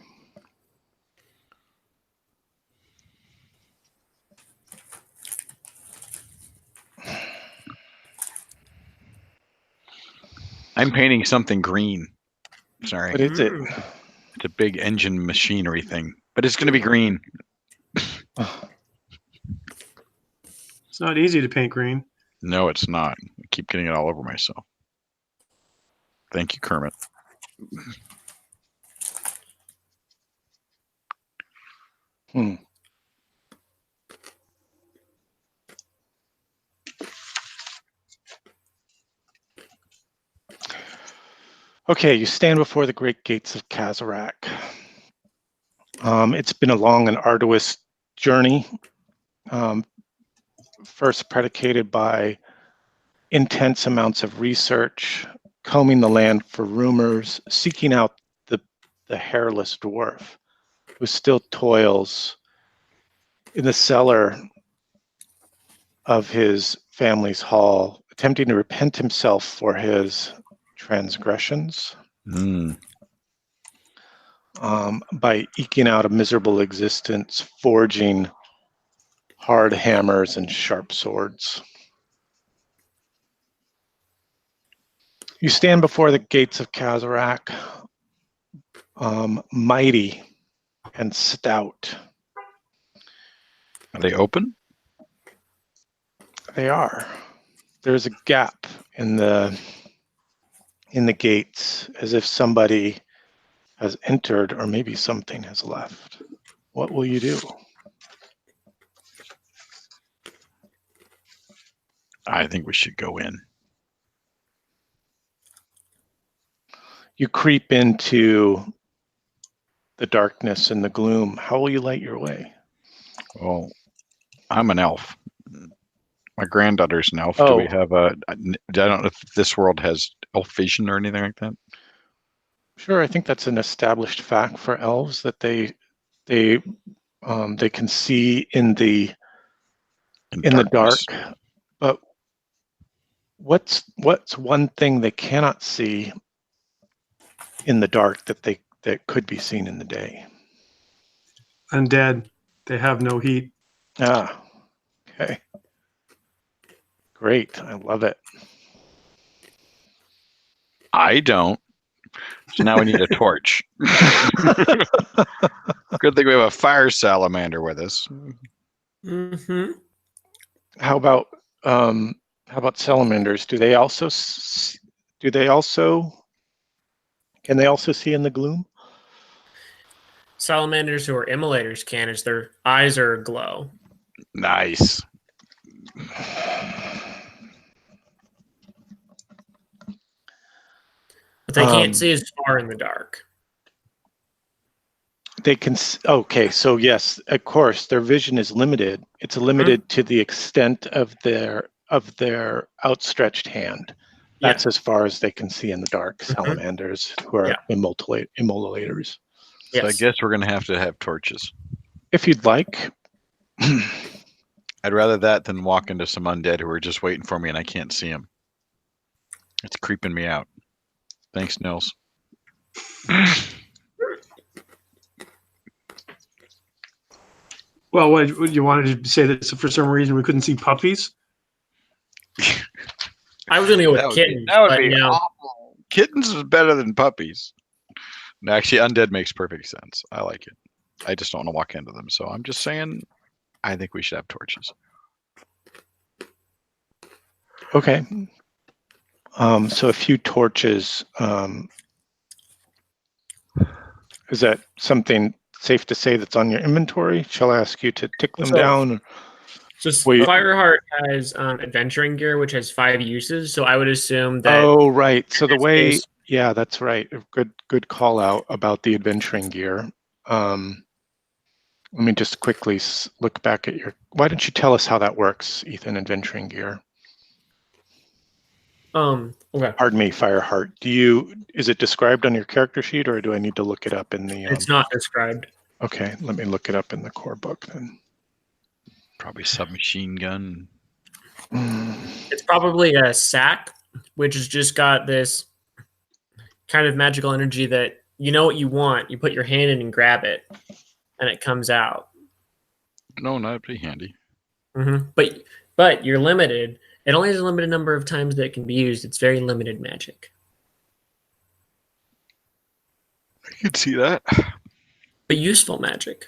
I'm painting something green. Sorry. What is it? It's a big engine machinery thing, but it's going to be green. It's not easy to paint green. No, it's not. I keep getting it all over myself. Thank you, Kermit. Okay, you stand before the great gates of Kazarak. It's been a long and arduous journey, first predicated by intense amounts of research, combing the land for rumors, seeking out the hairless dwarf who still toils in the cellar of his family's hall, attempting to repent himself for his transgressions. By eking out a miserable existence, forging hard hammers and sharp swords. You stand before the gates of Kazarak, mighty and stout. Are they open? They are. There's a gap in the gates, as if somebody has entered or maybe something has left. What will you do? I think we should go in. You creep into the darkness and the gloom. How will you light your way? Well, I'm an elf. My granddaughter's an elf. Oh. Do we have I don't know if this world has elf vision or anything like that. Sure, I think that's an established fact for elves that they can see in the dark. But what's one thing they cannot see in the dark that could be seen in the day? Undead. They have no heat. Ah, okay. Great. I love it. I don't. So now we need a torch. Good thing we have a fire salamander with us. Mm-hmm. How about salamanders? Can they also see in the gloom? Salamanders who are immolators can, as their eyes are aglow. Nice. But they can't see as far in the dark. They can. Okay, so yes, of course, their vision is limited. It's limited to the extent of their outstretched hand. That's as far as they can see in the dark. Salamanders who are immolators. So I guess we're gonna have to have torches. If you'd like. I'd rather that than walk into some undead who are just waiting for me and I can't see them. It's creeping me out. Thanks, Nils. Well, what you wanted to say that for some reason we couldn't see puppies? I was going to go with kittens, that would but be you know, awful. Kittens is better than puppies. No, actually, undead makes perfect sense. I like it. I just don't want to walk into them. So I'm just saying, I think we should have torches. Okay. So a few torches. Is that something safe to say that's on your inventory? Shall I ask you to tick them down? Just Well, Fireheart has adventuring gear, which has 5 uses. So I would assume that. Oh, right. So the way, case, yeah, that's right. Good call out about the adventuring gear. Let me just quickly look back at your. Why don't you tell us how that works, Ethan? Adventuring gear. Okay. Pardon me, Fireheart. Is it described on your character sheet, or do I need to look it up in the? It's not described. Okay, let me look it up in the core book then. Probably submachine gun. It's probably a sack, which has just got this kind of magical energy that you know what you want. You put your hand in and grab it, and it comes out. No, that'd be handy. But you're limited. It only has a limited number of times that it can be used. It's very limited magic. I could see that. But useful magic.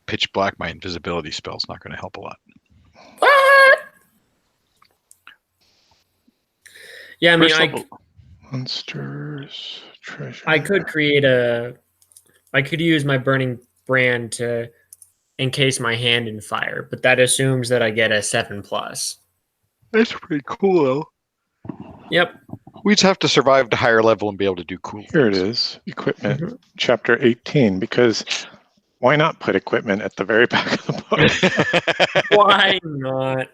Pitch black, my invisibility spell's not going to help a lot. What? Yeah, I mean, Monsters, treasure. I could use my burning brand to encase my hand in fire, but that assumes that I get a 7+. That's pretty cool, though. Yep. We just have to survive to higher level and be able to do cool Here things. it is, equipment, chapter 18, because why not put equipment at the very back of the book? Why not?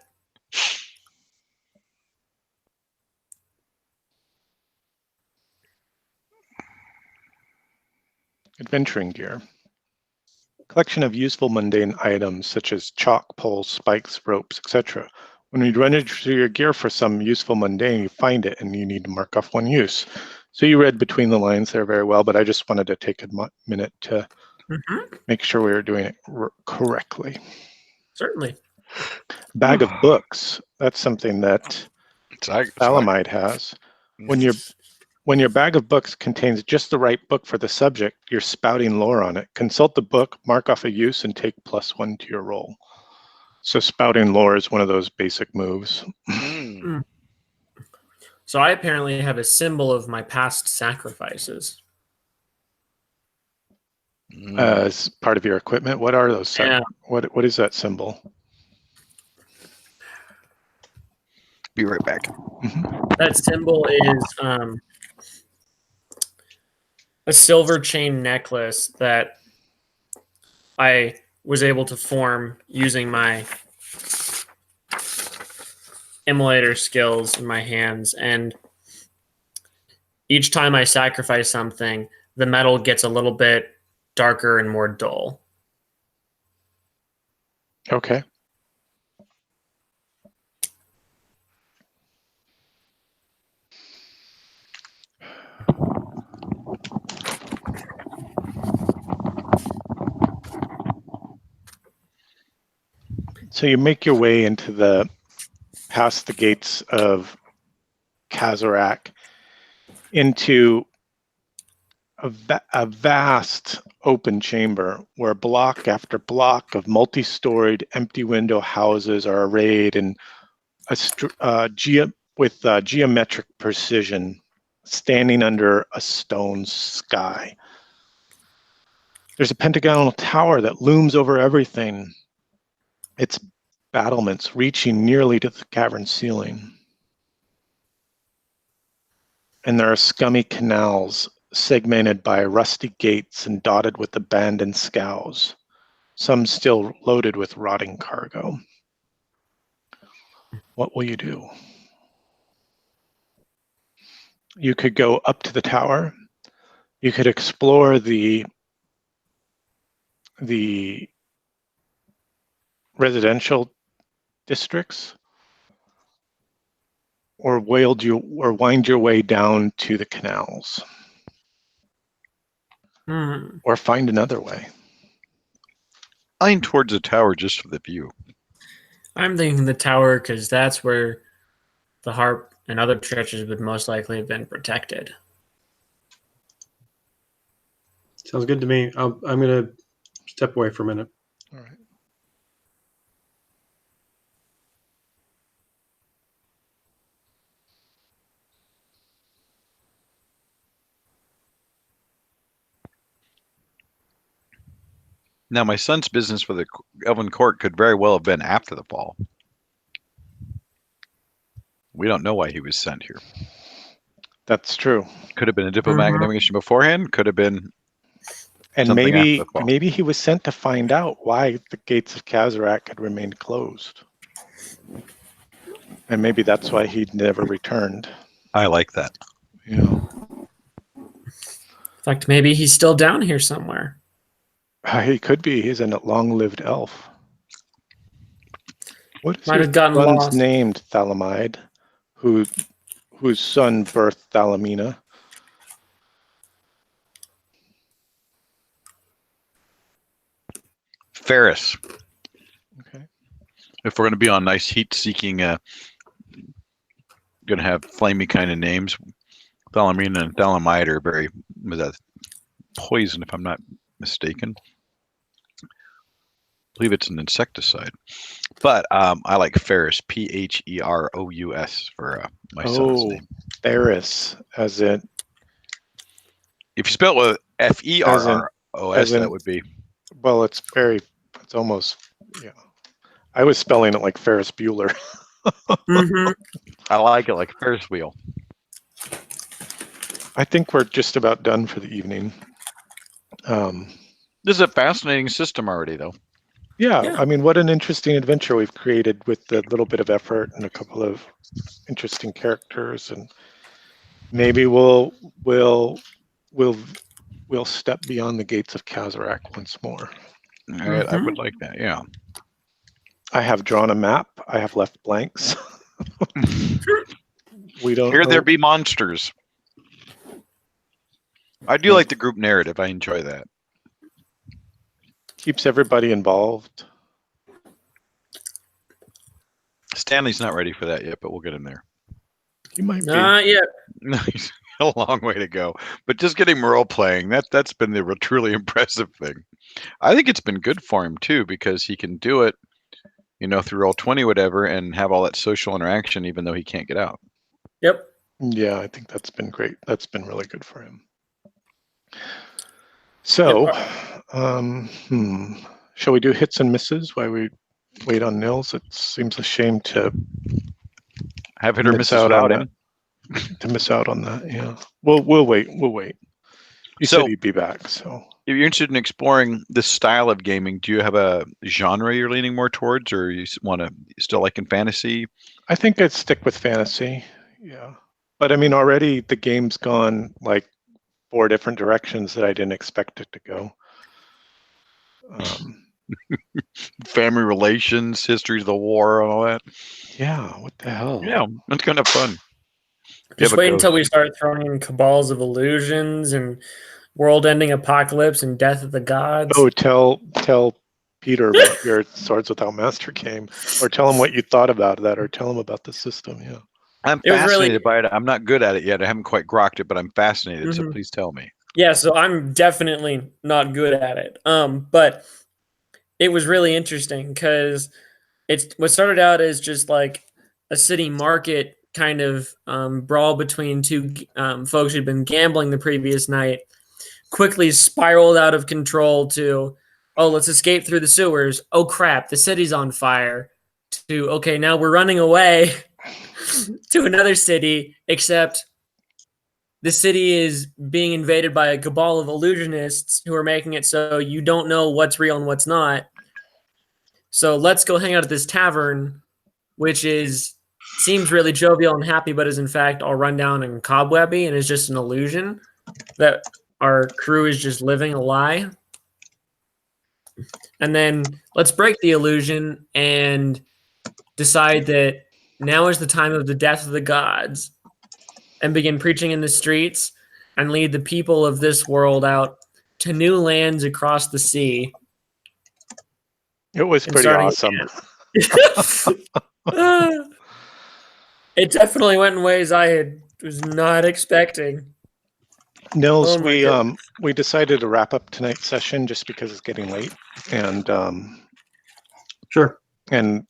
Adventuring gear. Collection of useful mundane items such as chalk, poles, spikes, ropes, etc. When you run into your gear for some useful mundane, you find it and you need to mark off one use. So you read between the lines there very well, but I just wanted to take a minute to make sure we were doing it correctly. Certainly. Bag of books. That's something that Salamide has. When your bag of books contains just the right book for the subject, you're spouting lore on it. Consult the book, mark off a use, and take +1 to your roll. So spouting lore is one of those basic moves. So I apparently have a symbol of my past sacrifices. As part of your equipment, what are those? Yeah. What is that symbol? Be right back. That symbol is a silver chain necklace that I was able to form using my immolator skills in my hands. And each time I sacrifice something, the metal gets a little bit darker and more dull. Okay. So you make your way into past the gates of Kazarak into a vast open chamber where block after block of multi-storied empty window houses are arrayed in geometric precision, standing under a stone sky. There's a pentagonal tower that looms over everything, its battlements reaching nearly to the cavern ceiling. And there are scummy canals segmented by rusty gates and dotted with abandoned scows, some still loaded with rotting cargo. What will you do? You could go up to the tower. You could explore the residential districts, wind your way down to the canals, or find another way. I lean towards the tower just for the view. I'm thinking the tower because that's where the harp and other treasures would most likely have been protected. Sounds good to me. I'm going to step away for a minute. All right. Now, my son's business for the Elven Court could very well have been after the fall. We don't know why he was sent here. That's true. Could have been a diplomatic mission beforehand. Could have been, and maybe he was sent to find out why the gates of Kazarak had remained closed, and maybe that's why he never returned. I like that. Yeah. In fact, maybe he's still down here somewhere. He could be. He's a long-lived elf. What is Might your have gotten son's lost. named, Thalamide, whose son birthed Thalamina? Ferris. Okay. If we're going to be on nice heat-seeking, going to have flamey kind of names, Thalamina and Thalamide are very poison, if I'm not mistaken. I believe it's an insecticide. But I like Ferris, Pherous, for my son's name. Ferris, as in... If you spell it with Ferros, that would be... Well, it's almost, yeah. I was spelling it like Ferris Bueller. I like it like a Ferris wheel. I think we're just about done for the evening. This is a fascinating system already, though. Yeah, I mean, what an interesting adventure we've created with a little bit of effort and a couple of interesting characters, and maybe we'll step beyond the gates of Kazarak once more. I would like that. Yeah. I have drawn a map. I have left blanks. We don't. Here there be monsters. I do like the group narrative. I enjoy that. Keeps everybody involved. Stanley's not ready for that yet, but we'll get him there. He might be. Not yet. No, he's a long way to go. But just getting role playing, that's been the truly impressive thing. I think it's been good for him too, because he can do it, through Roll20 whatever, and have all that social interaction, even though he can't get out. Yep. Yeah, I think that's been great. That's been really good for him. So, shall we do hits and misses while we wait on Nils? It seems a shame to have hit or miss out on him. To miss out on that, yeah. We'll wait. You said you'd be back, so. If you're interested in exploring this style of gaming, do you have a genre you're leaning more towards, or you want to still like in fantasy? I think I'd stick with fantasy, yeah. But I mean, already the game's gone like 4 different directions that I didn't expect it to go. Family relations, histories of the war, and all that. Yeah, what the hell? Yeah, that's kind of fun. Just wait until we start throwing in cabals of illusions and world-ending apocalypse and death of the gods. Oh, tell Peter about your Swords Without Master game, or tell him what you thought about that, or tell him about the system. Yeah, I'm fascinated by it. I'm not good at it yet. I haven't quite grokked it, but I'm fascinated. So please tell me. Yeah, so I'm definitely not good at it. But it was really interesting because it's what started out as just like a city market kind of brawl between 2 folks who'd been gambling the previous night, quickly spiraled out of control to, oh, let's escape through the sewers. Oh, crap, the city's on fire. To, okay, now we're running away to another city, except the city is being invaded by a cabal of illusionists who are making it so you don't know what's real and what's not. So let's go hang out at this tavern, which seems really jovial and happy, but is in fact all run down and cobwebby and is just an illusion that our crew is just living a lie. And then let's break the illusion and decide that Now is the time of the death of the gods, and begin preaching in the streets and lead the people of this world out to new lands across the sea. It was pretty awesome. It definitely went in ways I was not expecting. Nils, we decided to wrap up tonight's session just because it's getting late, and sure. And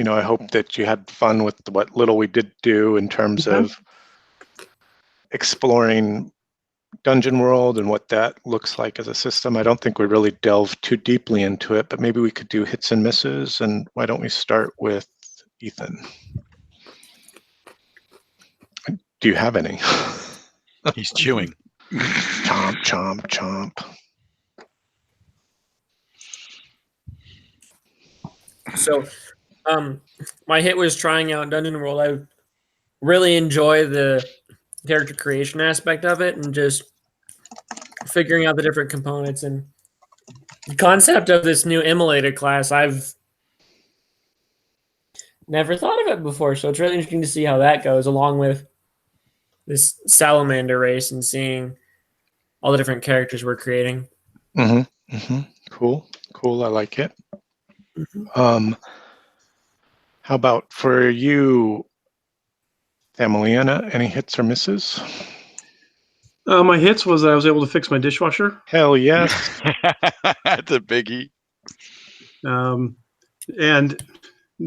I hope that you had fun with what little we did do in terms of exploring Dungeon World and what that looks like as a system. I don't think we really delved too deeply into it, but maybe we could do hits and misses. And why don't we start with Ethan? Do you have any? He's chewing. Chomp, chomp, chomp. So, my hit was trying out Dungeon World. I really enjoy the character creation aspect of it and just figuring out the different components and the concept of this new immolated class. I've never thought of it before, so it's really interesting to see how that goes, along with this salamander race and seeing all the different characters we're creating. Cool. I like it. How about for you, Emiliana? Any hits or misses? My hits was that I was able to fix my dishwasher. Hell yes. That's a biggie. And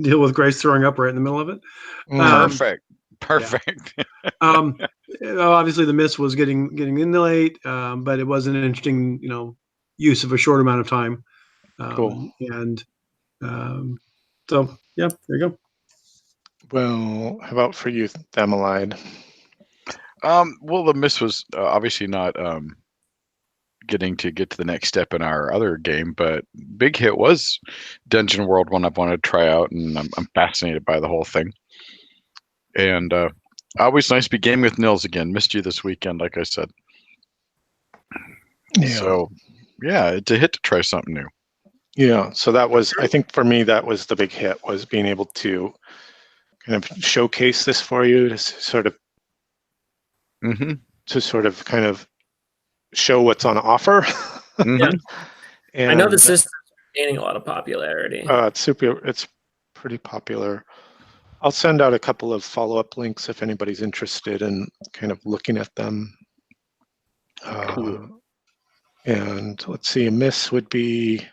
deal with Grace throwing up right in the middle of it. Perfect. Yeah. Obviously the miss was getting in late, but it was an interesting, use of a short amount of time. Cool. And so yeah, there you go. Well, how about for you, Thamelide? Well, the miss was obviously not getting to get to the next step in our other game, but big hit was Dungeon World, one I've wanted to try out, and I'm fascinated by the whole thing. And always nice to be gaming with Nils again. Missed you this weekend, like I said. Yeah. So, yeah, it's a hit to try something new. Yeah, so that was, I think for me, that was the big hit, was being able to kind of showcase this for you to sort of kind of show what's on offer. Yeah. And I know the system's gaining a lot of popularity. It's pretty popular. I'll send out a couple of follow-up links if anybody's interested in kind of looking at them. Cool. And let's see, a miss would be,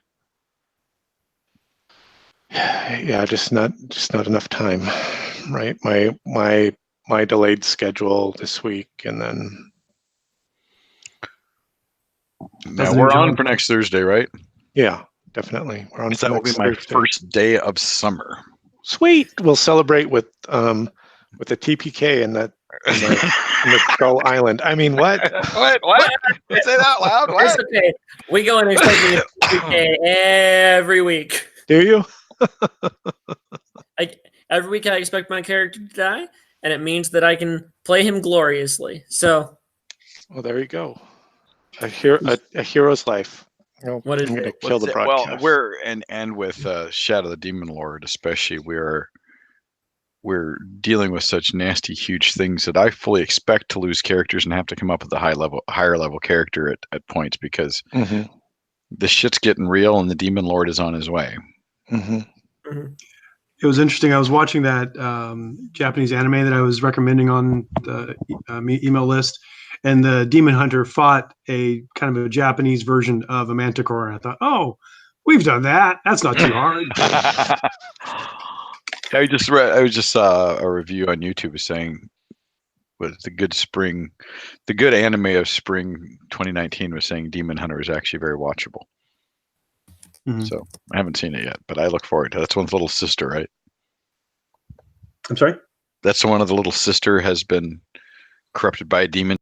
yeah, just not enough time, right? My delayed schedule this week, and then now we're on for next Thursday, right? Yeah, definitely. We're on. That will be my first day of summer. Sweet. We'll celebrate with the TPK and the Skull Island. I mean, what? What? Say that out loud. What? It's okay. We go and expect a TPK every week. Do you? Every week I expect my character to die, and it means that I can play him gloriously. So, well, there you go. A hero's life. What is I'm gonna it? kill the broadcast. Well, we're and with Shadow the Demon Lord, especially, we're dealing with such nasty, huge things that I fully expect to lose characters and have to come up with a higher level character at points, because the shit's getting real and the Demon Lord is on his way. It was interesting. I was watching that Japanese anime that I was recommending on the email list, and the Demon Hunter fought a kind of a Japanese version of a Manticore. And I thought, oh, we've done that. That's not too hard. I just saw a review on YouTube saying, was the good anime of spring 2019 was saying Demon Hunter is actually very watchable. So I haven't seen it yet, but I look forward to it. That's one's little sister, right? I'm sorry? That's the one of the little sister has been corrupted by a demon.